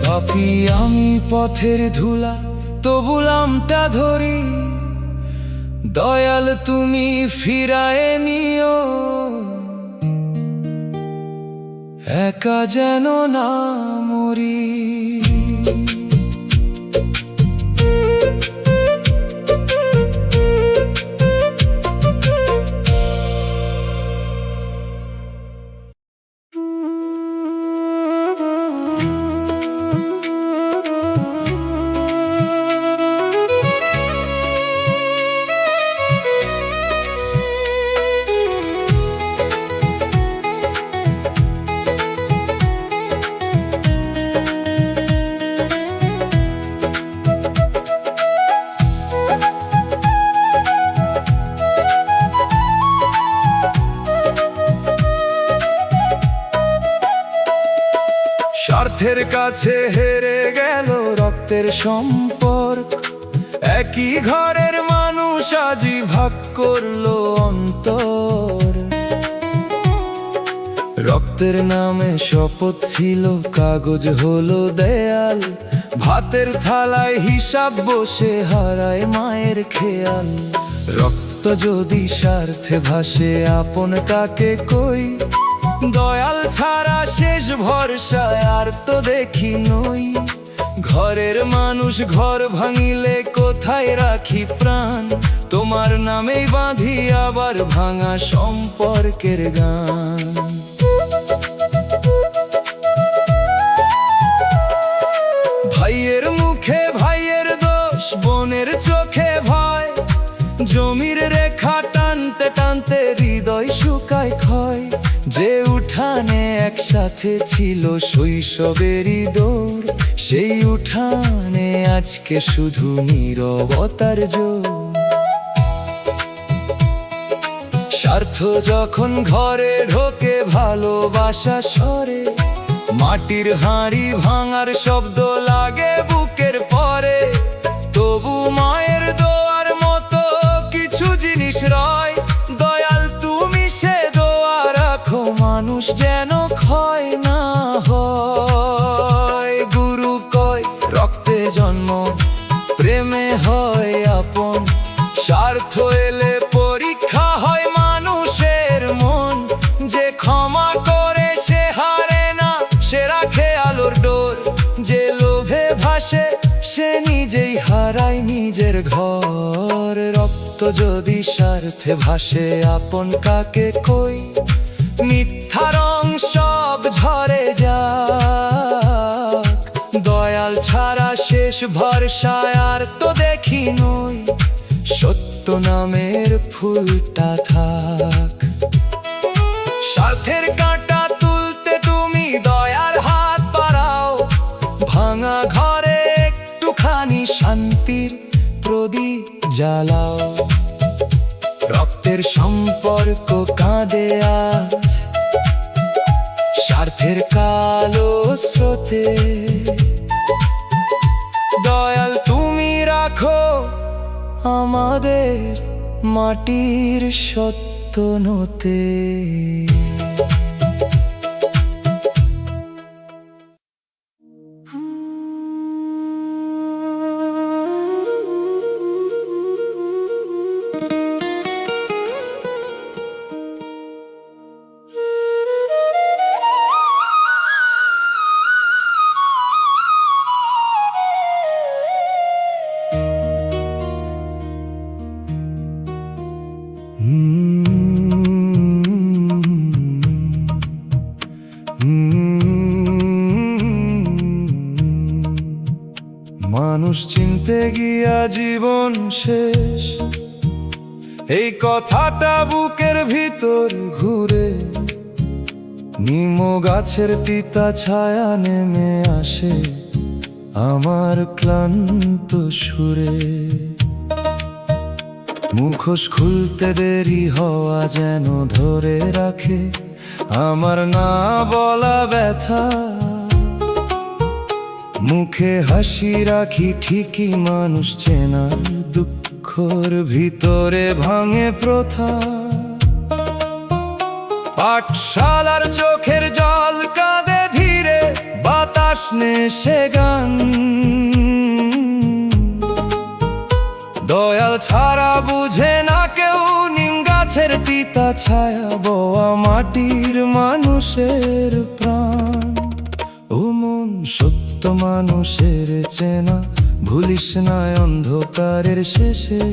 পাপী আমি পথের ধুলা, তবু নামটা ধরি। দয়াল তুমি ফিরায়ে নিও, একা যেন না মরি। স্বার্থের কাছে হেরে গেল রক্তের সম্পর্ক। একই ঘরের মানুষ আজই ভাগ করলো অন্তর। রক্তের নামে শপথ ছিল, কাগজ হলো দেয়াল। ভাতের থালায় হিসাব বসে হারায় মায়ের খেয়াল। রক্ত যদি স্বার্থে ভাসে আপন কাকে কই, দয়াল ছাড়া শেষ ভরসায় আর তো দেখি নই। ঘরের মানুষ ঘর ভাঙিলে কোথায় রাখি প্রাণ, তোমার নামেই বাঁধি আবার ভাঙা সম্পর্কের গান। ভাইয়ের মুখে ভাইয়ের দোষ, বোনের চোখে ভয়। জমির রেখা টানতে টানতে হৃদয় শুকায় ক্ষয়। যে উঠানে একসাথে ছিল শৈশবেরই দৌড়, সেই উঠানে আজকে শুধু নীরবতার জোর। স্বার্থ যখন ঘরে ঢোকে ভালোবাসা সরে, মাটির হাঁড়ি ভাঙার শব্দ লাগে বুকের পরে। তবু মায়ের দোয়ার মতো কিছু জিনিস রয়, দয়াল তুমি সে দোয়া রাখো মানুষ যেন ক্ষয় না হয়। গুরু কয় রক্তে জন্ম, প্রেমে হয় আপন। স্বার্থ এলে পরীক্ষা হয় মানুষের মন। যে ক্ষমা করে সে হারে না, সে রাখে আলোর ডোর। যে লোভে ভাসে সে নিজেই হারায় নিজের ঘর। রক্ত যদি স্বার্থে ভাসে আপন কাকে কই, মিথ্যা রং সব ঝরে যাক। দয়াল ছাড়া শেষ ভরসায় আর তো দেখি নই, সত্য নামের ফুলটা থাক। স্বার্থের কাঁটা তুলতে তুমি দয়ার হাত বাড়াও, ভাঙা ঘরে একটুখানি শান্তির প্রদীপ জ্বালাও। রক্তের সম্পর্ক কাঁদে আজ স্বার্থের কালো স্রোতে। দয়াল তুমি রাখো আমাদের মাটির সত্য নতে। মানুষ চিনতে গিয়া জীবন শেষ, এই কথাটা বুকের ভিতর ঘুরে। নিম গাছের তিতা ছায়া নেমে আসে আমার ক্লান্ত সুরে। মুখোশ খুলতে দেরি হওয়া যেন ধরে রাখে আমার না বলা ব্যথা। মুখে হাসি রাখি ঠিকই মানুষ চেনার দুঃখর ভিতরে ভাঙে প্রথা। পাঠশালার চোখের জল কাঁদে ধীরে, বাতাস নেশে গান। দয়াল ছাড়া বুঝে না কেউ নিম গাছের তিতা ছায়া, বোয়া মাটির মানুষের প্রাণ। ও মন সত্য মানুষের চেনা, ভুলিস না অন্ধকারের শেষে।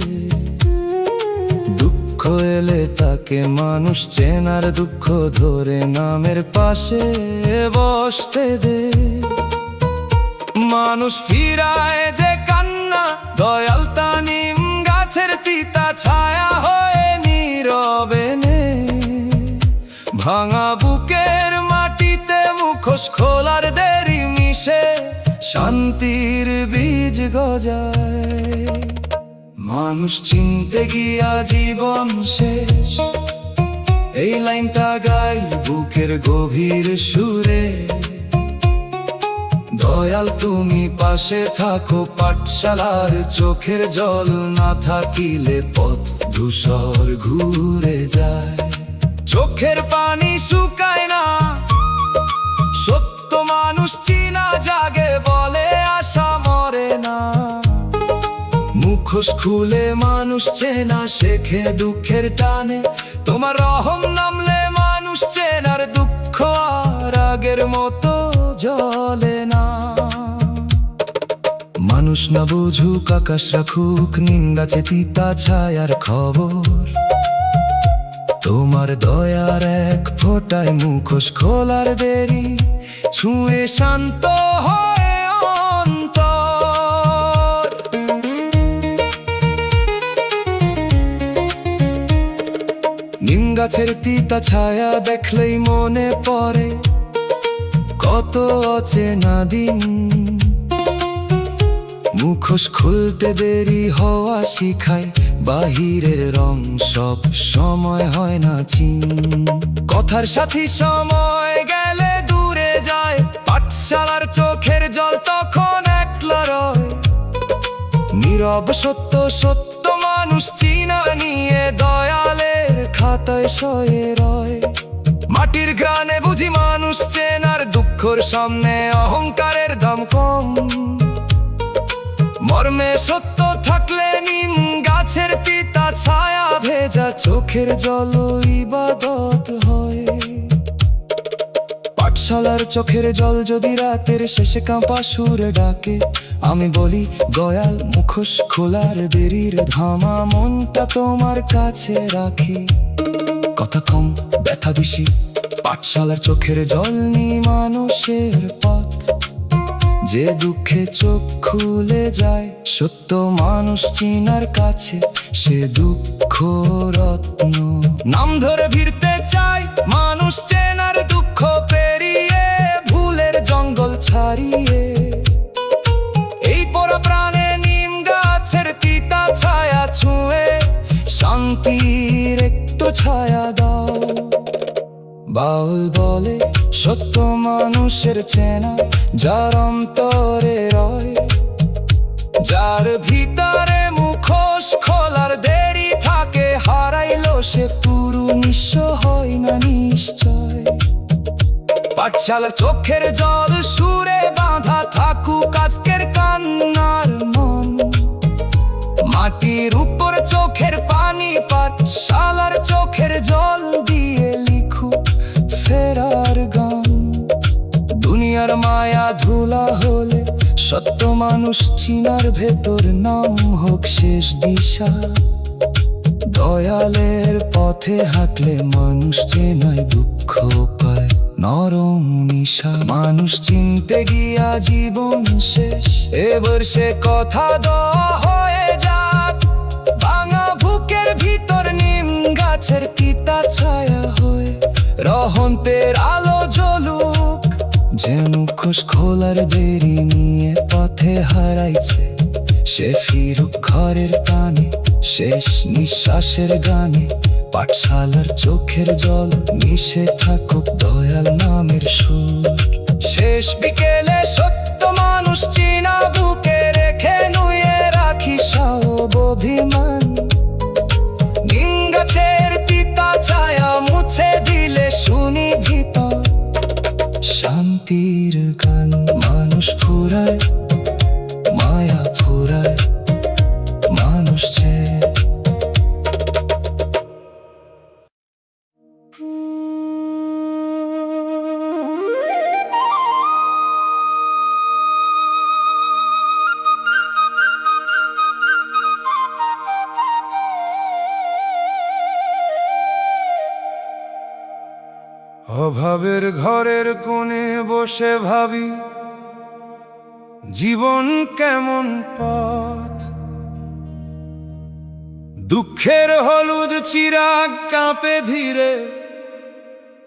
দুঃখ এলে তাকে মানুষ চেনার, দুঃখ ধরে নামের পাশে বসতে দে। মানুষ ফিরায় যে কান্না, দয়াল তা নিম গাছের তিতা ছায়া হয়ে নীরবে নে। ভাঙা বুকের মাটিতে মুখোশ খোলার দেরি মিশে শান্তির বীজ গজায়। মানুষ চিনতে গিয়া জীবন শেষ, এই লাইনটা গাই বুকের গভীর সুরে। দয়াল তুমি পাশে থাকো, পাঠশালার চোখের জল না থাকিলে পথ ধূসর ঘুরে যায়। চোখের পানি শুকায় না, সত্য মানুষ চিনা জাগে, বলে আশা মরে না। মুখোশ খুলে মানুষ চেনা শেখে দুঃখের টানে, তোমার রহম নামলে মানুষ চেনার দুঃখ আর আগের মতো জ্বলে না। মানুষ না বুঝুক, আকাশ রাখুক নিম গাছে তিতা ছায়ার খবর, তোমার দয়ার এক ফোঁটায় মুখোশ খোলার দেরি, ছুঁয়ে শান্ত হয় অন্তর। নিম গাছের তিতা ছায়া দেখলেই মনে পড়ে কত অচেনা দিন। মুখোশ খুলতে দেরি হওয়া শিখায়, বাহিরের রং সব সময় হয় না চিন। কথার সাথী সময় গেলে দূরে যায়, পাঠশালার চোখের জল তখন একলা রয়। নীরব সত্য সত্য মানুষ চিনা নিয়ে দয়ালের খাতায় শয়ে রয়। মাটির গ্রানে বুঝি মানুষ চেনার দুঃখর সামনে অহংকারের দাম কম। মর্মে সত্য থাকলে নিম গাছের তিতা ছায়া ভেজা চোখের জল ইবাদত হয়। পাঠশালার চোখের জল যদি রাতের শেষে কাঁপা সুরে ডাকে, আমি বলি দয়াল মুখোশ খোলার দেরির ধামা মনটা তোমার কাছে রাখি। কথা কম ব্যথা বেশি, পাঠশালার চোখের জল নি মানুষের পথ। যে দুঃখে চোখ খুলে যায়, সত্য মানুষ চিনার কাছে সে দুঃখ রত্ন। নাম ধরে ভিড়তে চাই মানুষ চেনার দুঃখ পেরিয়ে, ভুলের জঙ্গল ছাড়িয়ে। এই পোড়া প্রাণে নিম গাছের তিতা ছায়া ছুঁয়ে শান্তির একটু ছায়া দাও। বাউল বলে সত্য মানুষের চেনা, যার অন্তরে রয়, যার ভিতরে মুখোশ খোলার দেরি থাকে, হারাইলো সে পুরো নিঃস্ব হয় না নিশ্চয়। পাঠশালার চোখের জল সুরে বাঁধা থাকুক আজকের কান্নার মন। মাটির উপর চোখের পানি, পাঠশালার চোখের জল দিয়ে লিখুক ফেরার গান। দুনিয়ার মায়া ধুলা হলে সত্য মানুষ চিনার ভেতর নাম হোক শেষ দিশা। দয়ালের পথে হাঁটলে মানুষ চেনায় দুঃখ পায় নরম নিশা। মানুষ চিনতে গিয়া জীবন শেষ, এবার সে কথা দেওয়া হয়ে যাক। ভাঙা বুকের ভিতর নিম গাছের তিতা ছায়া হয়ে রহন্তের আলো জ্বলুক। যে মুখোশ খোলার দেরি নিয়ে পথে হারাইছে, সে ফিরুক ঘরের টানে শেষ নিঃশ্বাসের গানে। পাঠশালার চোখের জল মিশে থাকুক দয়াল নামের সুর। শেষ বিকেলে সত্য মানুষ চিনা বুকে রেখে নুয়ে রাখি সব অভিমান। নিম গাছের তিতা ছায়া মুছে দিলে শুনি ভিতর শান্তির গান। মানুষ ফুরায় মায়া ফুরায় মানুষ চেয়ে। অভাবের ঘরের কোণে বসে ভাবি জীবন কেমন পথ। দুঃখের হলুদ চিরাগ কাঁপে ধীরে,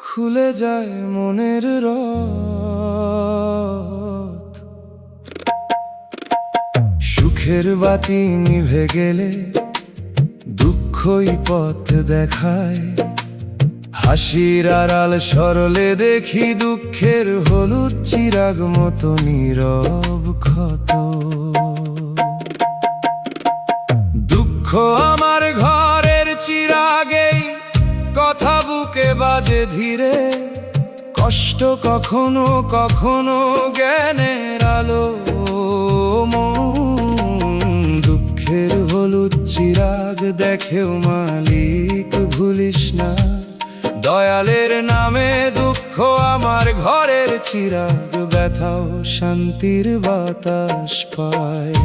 খুলে যায় মনের রথ। সুখের বাতি নিভে গেলে দুঃখই পথ দেখায়। হাসির আড়াল সরলে দেখি দুঃখের হলুদ চিরাগ মতো নীরব ক্ষত। দুঃখ আমার ঘরের চিরাগেই কথা বুকে বাজে ধীরে, কষ্ট কখনো কখনো জ্ঞানের আলো। দুঃখের হলুদ চিরাগ দেখেও মালিক ভুলিস না, দয়ালের নামে দুঃখ আমার ঘরের চিরাগ ব্যথাও শান্তির বাতাস পায়।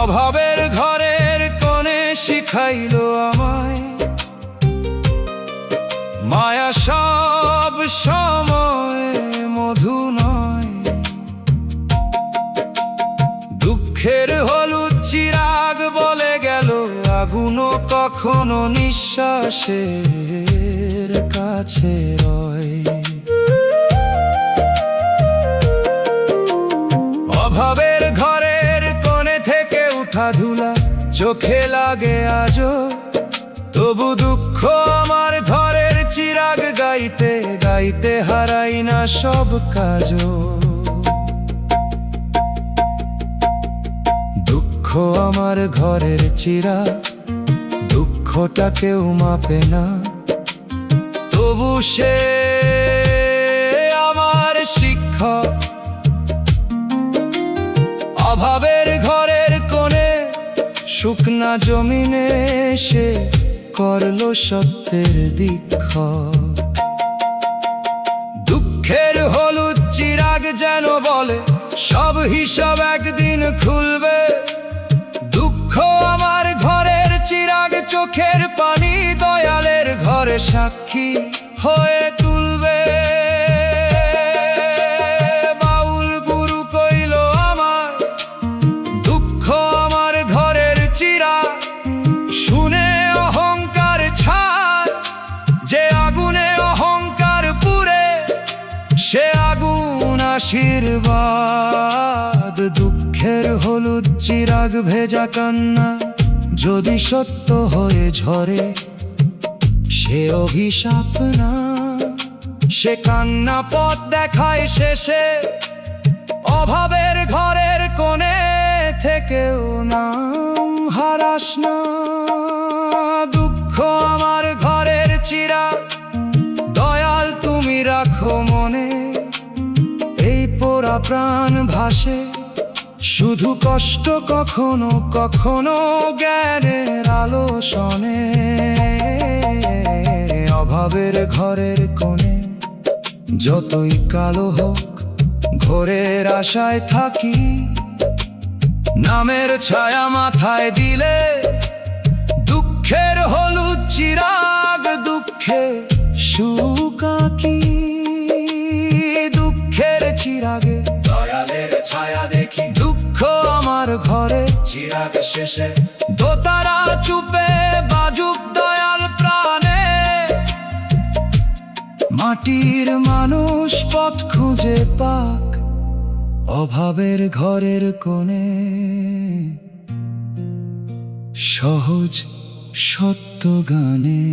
অভাবের ঘরের কোণে শিখাইলো আমায় মায়া সব সময় মধু নয়। দুঃখের হলুদ চিরাগ বলে গেল আগুনও কখনো নিঃশ্বাসের কাছে রয়। অভাবের ঘরের কোণে থেকে উঠা ধুলা চোখে লাগে আজও, তবু দুঃখ আমার ঘরের চিরাগ গাইতে গাইতে হারাই না সব কাজও। দুঃখ আমার ঘরের চিরাগ দুঃখটা কেউ মাপে না, তবু সে আমার শিক্ষক। অভাবের ঘরের কোণে শুকনা জমিনে সে করলো সত্যের দীক্ষক। দুঃখের হলুদ চিরাগ যেন বলে সব হিসাব একদিন খুলবে। দুঃখ আমার ঘরের চিরাগ চোখের পানি দয়ালের ঘরে সাক্ষী হয়ে তুলবে। বাউল গুরু কইল আমার দুঃখ আমার ঘরের চিরাগ, শুনে অহংকার ছাড়, যে আগুনে অহংকার পুরে সে আগুন আশীর্বাদ। দুঃখের হলুদ চিরাগ ভেজা কান্না যদি সত্য হয়ে ঝরে, সে অভিশাপ না, সে কান্না পথ দেখায় শেষে। অভাবের ঘরের কোণে থেকেও নাম হারাস না। দুঃখ আমার ঘরের চিরাগ দয়াল তুমি রাখো মনে, এই পোড়া প্রাণ ভাসে শুধু কষ্ট কখনো কখনো জ্ঞানের আলো শোনে। অভাবের ঘরের কোণে যতই কালো হোক ঘোরের আশায় থাকি, নামের ছায়া মাথায় দিলে দুঃখের হলুদ চিরাগ দুঃখে সুকাকি। দুঃখের চিরাগে দয়ালের ছায়া দেখি, দুঃখ আমার ঘরে চিরাগ শেষে দোতারা চুপে বাজুক দয়াল প্রাণে। মাটির মানুষ পথ খুঁজে পাক অভাবের ঘরের কোণে, সহজ সত্য গানে।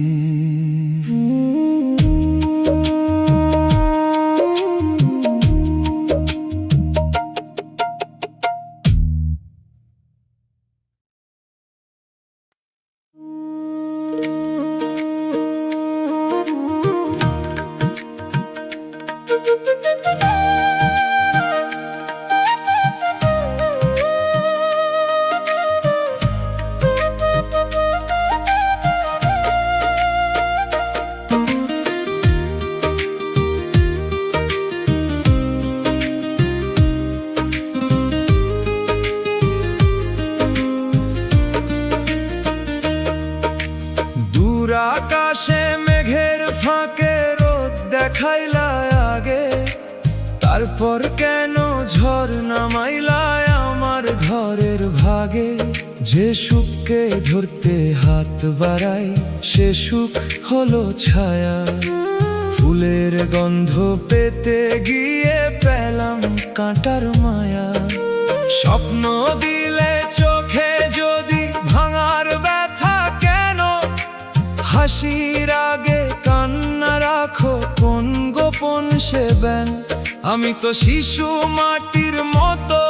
আকাশে মেঘের ফাঁকে রোদ দেখাইলা আগে, তারপর কেন ঝড় নামাইলায় আমার ঘরের ভাগে। যে সুখকে ধরতে হাত বাড়াই সে সুখ হলো ছায়া, ফুল ফুলের গন্ধ পেতে গিয়ে পেলাম কাঁটার মায়া। স্বপ্ন দিলে চোখে যদি ভাঙার ব্যথা কেন, হাসির আগে কান্না রাখো কোন গোপন সে ব্যান। আমি তো শিশু মাটির মতো,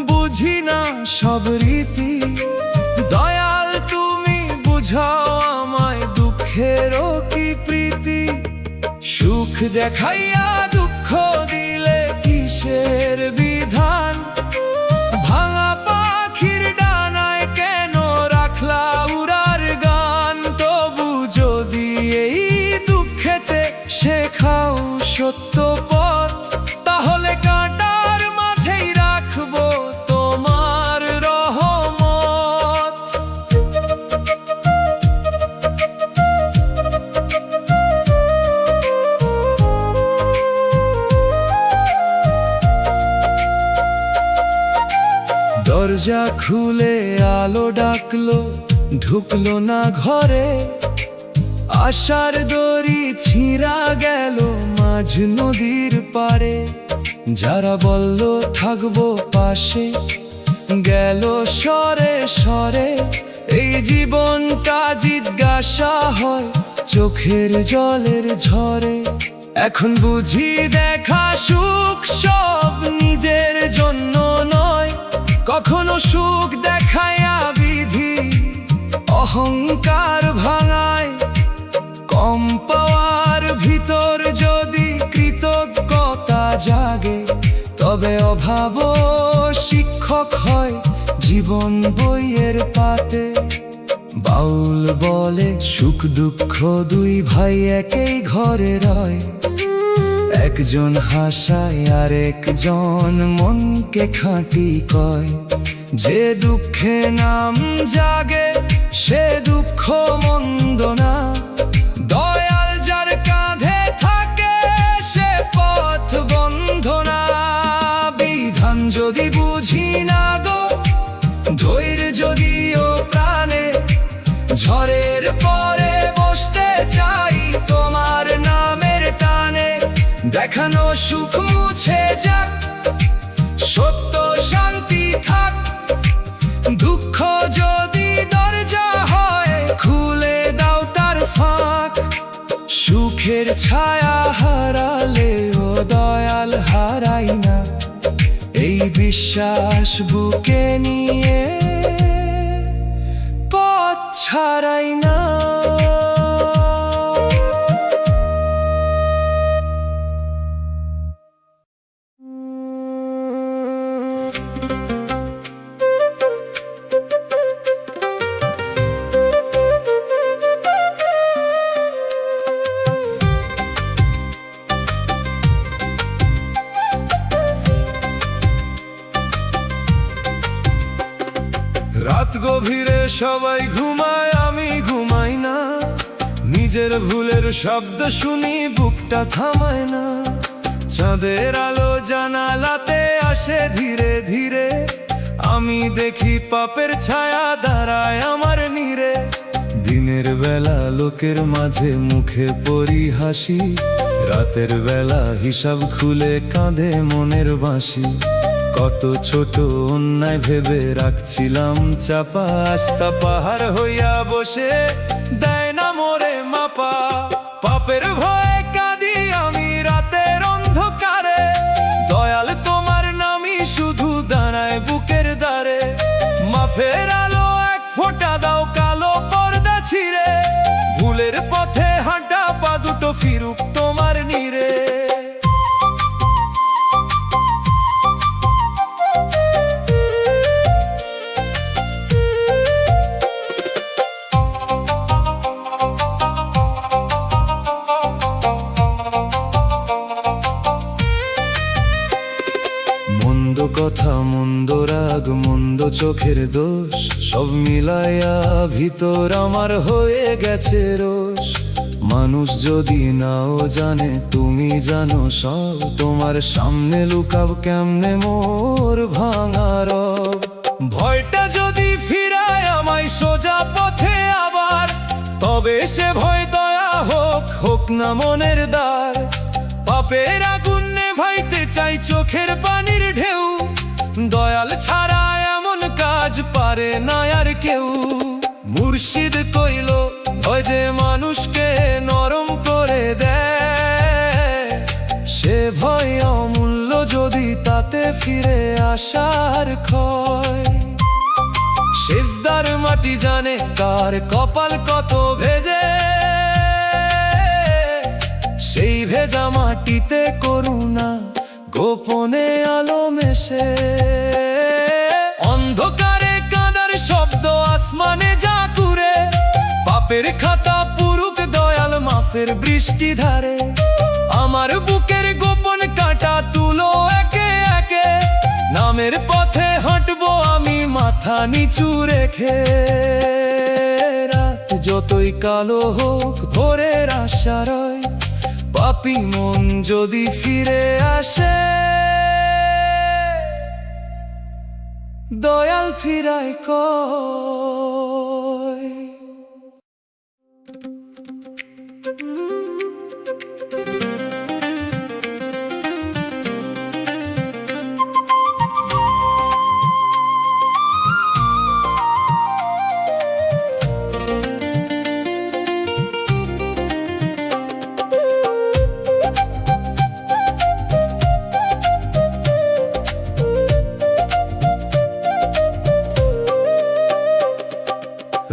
বুঝি না সব রীতি। দয়াল তুমি বুঝাও আমায়, দুঃখেরও কি প্রীতি। সুখ দেখাইয়া দুঃখ দিলে কিসের বিধান। ভাঙা পাখির ডানায় কেন রাখলা উড়ার গান। তবু যদি এই দুঃখেতে শেখাও সত্য পথ, তাহলে কাঁটার মাঝেই রাখবো তোমার রহমত। দরজা খুলে আলো ডাকলো, ঢুকলো না ঘরে। আশার দড়ি ছিঁড়া গেল মাঝ নদীর পারে। যারা বলল থাকবো পাশে, গেল সরে সরে। এই জীবনটা জিজ্ঞাসা হয় চোখের জলের ঝরে। এখন বুঝি দেখা সুখ সব নিজের জন্য নয়। কখনো সুখ দেখায়া বিধি অহংকার ভাঙায়। কম পাওয়ার ভিতর যদি কৃতজ্ঞতা জাগে, তবে অভাব শিক্ষক হয় জীবন বইয়ের পাতে। বাউল বলে সুখ দুঃখ দুই ভাই একই ঘরে রয়। একজন হাসায় আর একজন মনকে খাঁটি কয়। যে দুঃখে নাম জাগে সে দুঃখ মন্দ না। দয়াল যার কাঁধে থাকে সে পথ বন্ধ না। বিধান যদি বুঝি না গো, ধৈর্য যদিও প্রাণে। ঝড়ের পরে বসতে চাই তোমার নামের টানে। দেখানো সুখ মুছে যাক, সত্য শান্তি থাক। দুঃখ যদি দরজা হয়, খুলে দাও তার ফাঁক। সুখের ছায়া হারালে ও দয়াল হারাই না। এই বিশ্বাস বুকে নিয়ে পথ ছাড়াই না। রাত গভীরে সবাই ঘুমায়, আমি ঘুমাই না। নিজের ভুলের শব্দ শুনি, বুকটা থামায় না। চাঁদের আলো জানালাতে আসে ধীরে ধীরে। আমি দেখি পাপের ছায়া দাঁড়ায় আমার নীড়ে। দিনের বেলা লোকের মাঝে মুখে পরি হাসি। রাতের বেলা হিসাব খুলে কাঁধে মনের বাঁশি। কত ছোট অন্যায় ভেবে রাখছিলাম চাপা। আস্তা পাহাড় হইয়া বসে দেয় না মোরে মাপা। পাপের ভয়ে কাঁদি আমি রাতের অন্ধকারে। দয়াল তোমার নামই শুধু দাঁড়ায় বুকের দ্বারে। মাফের আলো এক ফোঁটা দাও কালো পর্দা ছিঁড়ে। ভুলের পথে হাঁটা পা দুটো ফিরুক তোমার নীড়ে। মন্দ কথা, মন্দ রাগ, মন্দ চোখের দোষ, সব মিলাইয়া ভিতর আমার হয়ে গেছে রোষ। মানুষ যদি নাও জানে তুমি জানো সব। তোমার সামনে লুকাব কেমনে মোর ভাঙা রব। ভয়টা যদি ফিরায় আমায় সোজা পথে আবার, তবে সে ভয় দয়া হোক হোক না মনের দ্বার, পাপের আগুন নেভাইতে চাই চোখের পানির ঢেউ, দয়াল ছাড়া এমন কাজ পারে না আর কেউ। মুর্শিদ কইল ভয় যে মানুষকে নরম করে দেয়, সে ভয় অমূল্য যদি তাতে ফিরে আসার ক্ষয়। সেজদার মাটি জানে কার কপাল কত ভেজে, সেই ভেজা মাটিতে করুণা গোপনে আলো মেশে। অন্ধকারে কাঁদার শব্দ আসমানে জাকুরে, পাপের খাতা পুরুক দয়াল মাফের বৃষ্টি ধারে। আমার বুকের গোপন কাঁটা তুলো একে একে, নামের পথে হাঁটবো আমি মাথা নিচু রেখে। রাত যতই কালো হোক ভোরের আশা রয়, পাপী মন যদি ফিরে আসে, দয়াল ফিরায় কয়।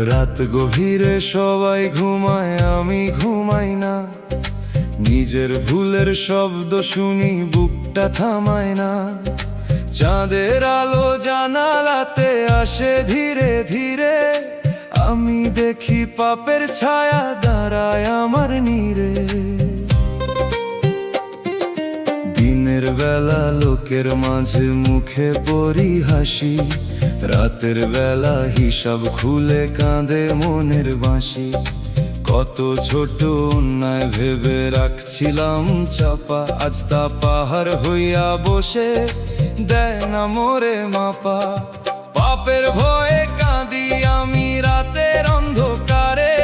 রাত গভীরে সবাই ঘুমায়, আমি ঘুমাই না। নিজের ভুলের শব্দ শুনি, বুকটা থামায় না। চাঁদের আলো জানালাতে আসে ধীরে ধীরে, আমি দেখি পাপের ছায়া দাঁড়ায় আমার নীড়ে। দিনের বেলা লোকের মাঝে মুখে পরি হাসি, রাতের বেলা হিসাব খুলে কাঁদে মনের বাঁশি। কত ছোট অন্যায় ভেবে রাখছিলাম চাপা, আজ তা পাহাড় হইয়া বসে দেয় না মোরে মাপা। পাপের ভয়ে কাঁদি আমি রাতের অন্ধকারে,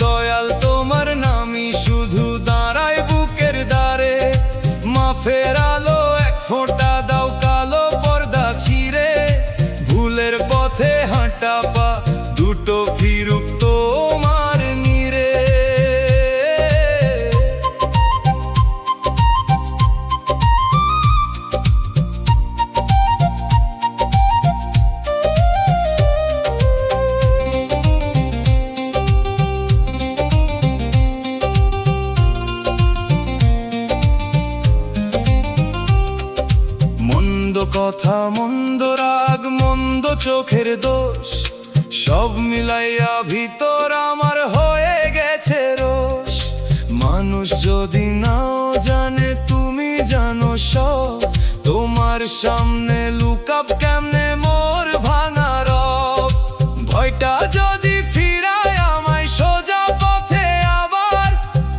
দয়াল তোমার নামই শুধু দাঁড়ায় বুকের দ্বারে। মাফের আলো এক ফোঁটা দাও কালো পর্দা ছিঁড়ে, ভুলের পথে হাঁটা পা দুটো ফিরুক তোমার নীড়ে। মন্দ কথা মন্দ রাগ মন্দ চোখের দোষ, সব মিলাইয়া ভিতর আমার হয়ে গেছে রোষ। মানুষ যদি নাও জানে তুমি জানো সব, তোমার সামনে লুকাব কেমনে মোর ভাঙা রব। ভয়টা যদি ফিরায় আমায় সোজা পথে আবার,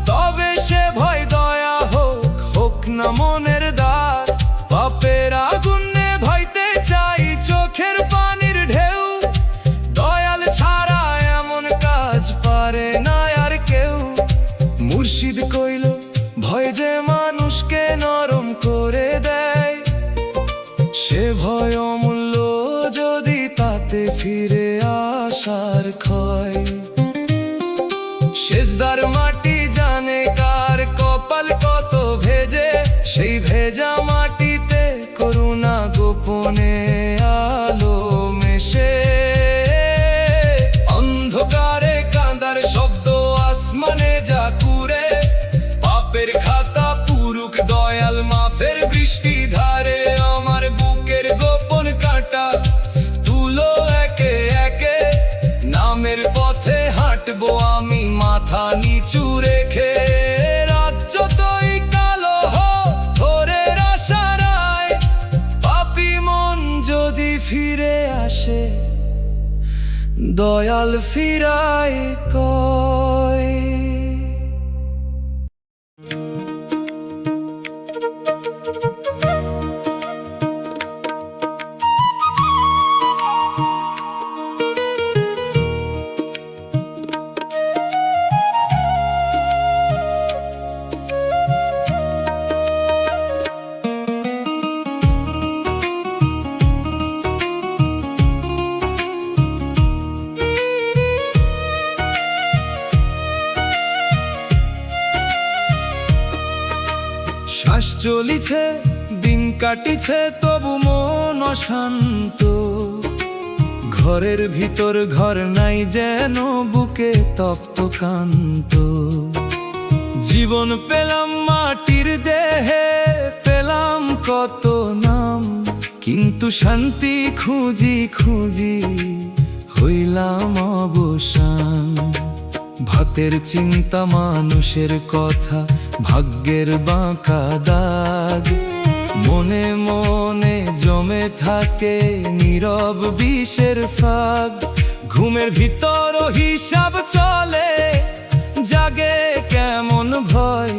তবে সে ভয় দয়া হোক হোক না মনের দ্বার। পাপের আগুন নেভাইতে চাই চোখের পানির ঢেউ, দয়াল ছাড়া এমন কাজ পারে না আর কেউ। মুর্শিদ কইল ভয় যে মানুষকে নরম করে দেয়, সে ভয় অমূল্য যদি তাতে ফিরে আসার ক্ষয়। সেজদার মাটি জানে কার কপাল কত ভেজে, সেই ভেজা মাটিতে করুণা গোপনে আলো মেশে। অন্ধকারে কাঁদার শব্দ আসমানে জাকুরে, পাপের খাতা পুরুক দয়াল মাফের বৃষ্টি ধারে। আমার বুকের গোপন কাঁটা তুলো একে একে, নামের পথে হাঁটবো আমি মাথা নিচু রেখে। রাত যতই কালো হোক ভোরের আশা রায়, পাপী মন যদি ফিরে আসে, দয়াল ফিরায় কয়। শ্বাস চলিছে, দিন কাটিছে, তবু মন অশান্ত। ঘরের ভিতর ঘর নাই যেন, বুকে তপ্ত কান্ত। জীবন পেলাম মাটির দেহে, পেলাম কত নাম, কিন্তু শান্তি খুঁজি খুঁজি হইলাম অবসান। ভাতের চিন্তা, মানুষের কথা, ভাগ্যের বাঁকা দাগ, মনে মনে জমে থাকে নীরব বিষের ফাঁক। ঘুমের ভিতর হিসাব চলে, জাগে কেমন ভয়,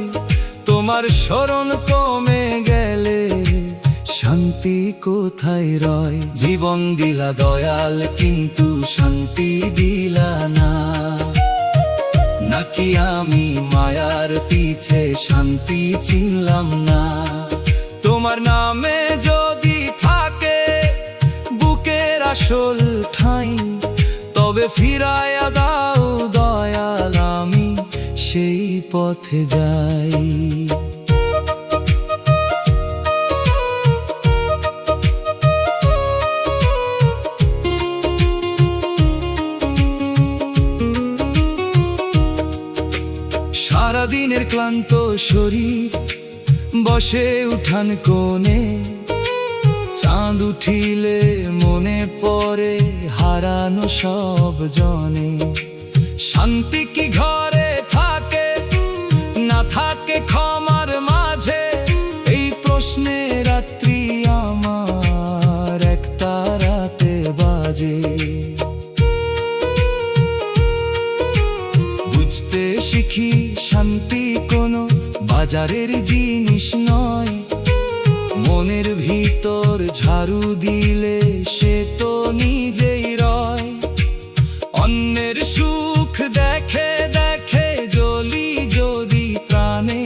তোমার স্মরণ কমে গেলে শান্তি কোথায় রয়। জীবন দিলা দয়াল, কিন্তু শান্তি দিলা না, নাকি আমি মায়ার পিছে শান্তি চিনলাম না। তোমার নামে যদি থাকে বুকের আসল ঠাঁই, তবে ফিরায়া দাও দয়াল, আমি সেই পথে যাই। সারাদিনের ক্লান্ত শরীর বসে উঠান কোণে, চাঁদ উঠিলে মনে পড়ে হারানো সব জনে। শান্তি কি ঘরে থাকে, না থাকে ক্ষমার মাঝে? এই প্রশ্নে রাত্রি আমার একটা রাতে বাজে। বুঝতে শিখি শান্তি কোনো বাজারের জিনিস নয়, মনের ভিতর ঝাড়ু দিলে সে তো নিজেই রয়। অন্যের সুখ দেখে দেখে জ্বলি যদি প্রাণে,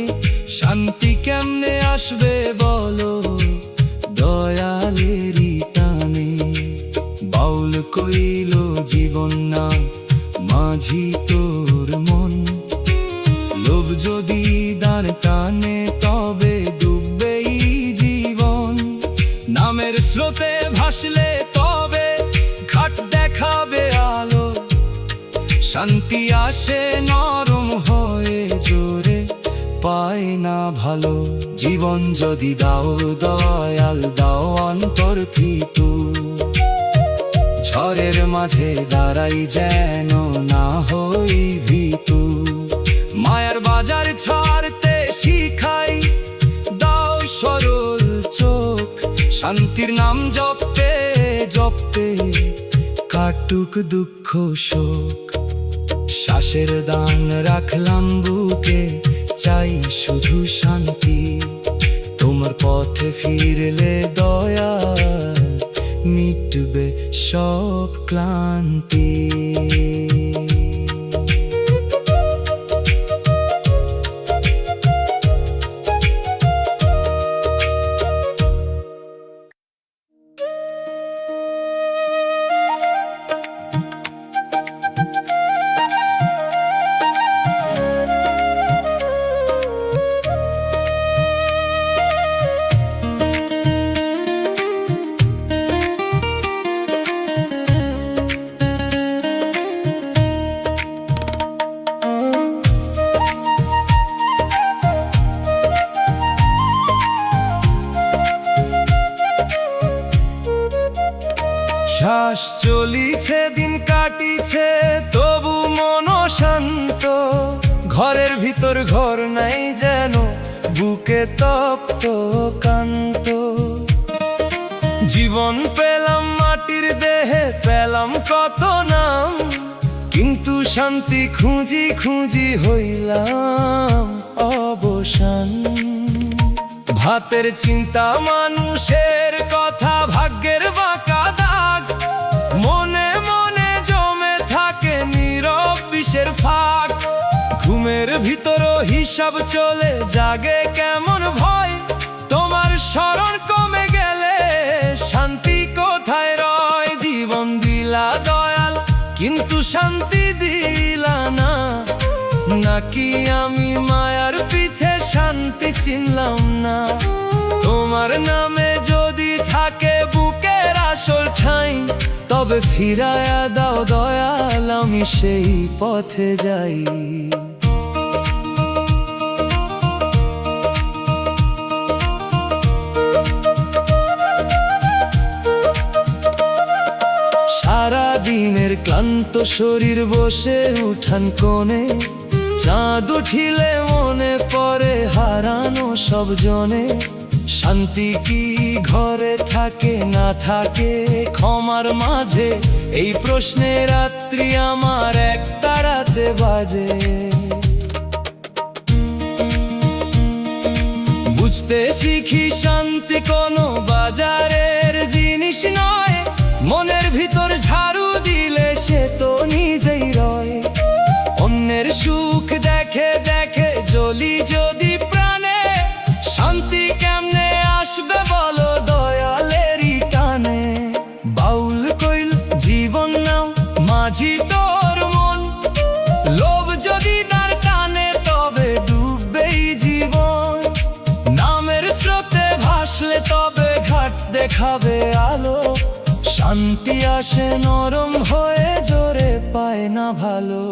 শান্তি কেমনে আসবে বলো দয়ালেরই টানে। বাউল কইল জীবন না মাঝি তোর মন, লোভ যদি দান টানে তবে ডুববেই জীবন। নামের স্রোতে ভাসলে তবে ঘাট দেখাবে আলো, শান্তি আসে নরম হয়ে জোরে পায় না ভালো। জীবন যদি দাও দয়াল, দাও অন্তর থিতু, ঝড়ের মাঝে দাঁড়াই যেন না হই ভীতু। মায়ার বাজার ছাড়তে শিখাই দাও সরল চোখ, শান্তির নাম জপতে জপতে কাটুক দুঃখ শোক। শ্বাসের দান রাখলাম বুকে, চাই শুধু শান্তি। তোমার পথে ফিরলে দয়াল, মিটবে সব ক্লান্তি। শ্বাস চলিছে, দিন কাটিছে, তবু মন শান্ত। ঘরের ভিতর ঘর নাই যেন, বুকে তপ্ত কান্ত। জীবন পেলাম মাটির দেহে, পেলাম কত নাম, কিন্তু শান্তি খুঁজি খুঁজি হইলাম অবসান। ভাতের চিন্তা, মানুষের কথা, ভাগ্যের বাঁকা দাগ, মনে মনে জমে থাকে নীরব বিষের ফাঁক। ঘুমের ভিতর হিসাব চলে, জাগে কেমন ভয়, তোমার স্মরণ কমে গেলে শান্তি কোথায় রয়। জীবন দিলা দয়াল, কিন্তু শান্তি দিলা না, নাকি আমি মায়ার পিছে শান্তি শান্তি চিনলাম না। তোমার নামে যদি থাকে বুকের আসল ঠাঁই, তবে ফিরায়া দাও দয়াল, আমি সেই পথে যাই। সারা দিনের ক্লান্ত শরীর বসে উঠান কোণে, চাঁদ উঠিলে মনে পড়ে হারানো সব জনে। শান্তি কি ঘরে থাকে না থাকে ক্ষমার মাঝে, এই প্রশ্নে রাত্রি আমার একটা রাতে বাজে। বুঝতে শিখি শান্তি কোনো বাজারের জিনিস নয়, মনের ভিতর ঝাড়ু দিলে সে তো নিজেই রয়। অন্যের সুখ দেখে দেখে জ্বলি যদি প্রাণে, শান্তি কেমনে আসবে বলো দয়ালেরই টানে। বাউল কইল জীবন নাও মাঝি তোর মন, লোভ যদি তার টানে তবে ডুববেই জীবন। নামের স্রোতে ভাসলে তবে ঘাট দেখাবে আলো, শান্তি আসে নরম হয়ে জোরে পায় না ভালো।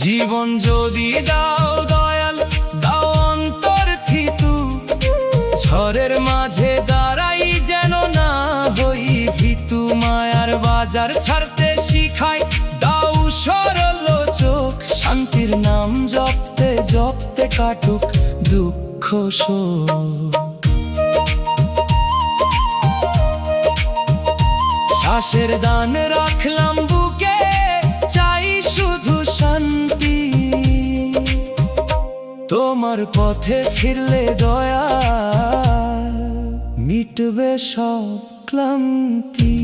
জীবন যদি দাও দয়াল দাও অন্তর থিতু, ঝড়ের মাঝে দাঁড়াই যেন না হই ভীতু। মায়ার বাজার ছাড়তে শিখাই দাও সরল চোখ, শান্তির নাম জপতে জপতে কাটুক দুঃখ শোক। শ্বাসের দান রাখলাম বুকে, চাই শুধু শান্তি। তোমার পথে ফিরলে দয়াল মিটবে সব ক্লান্তি।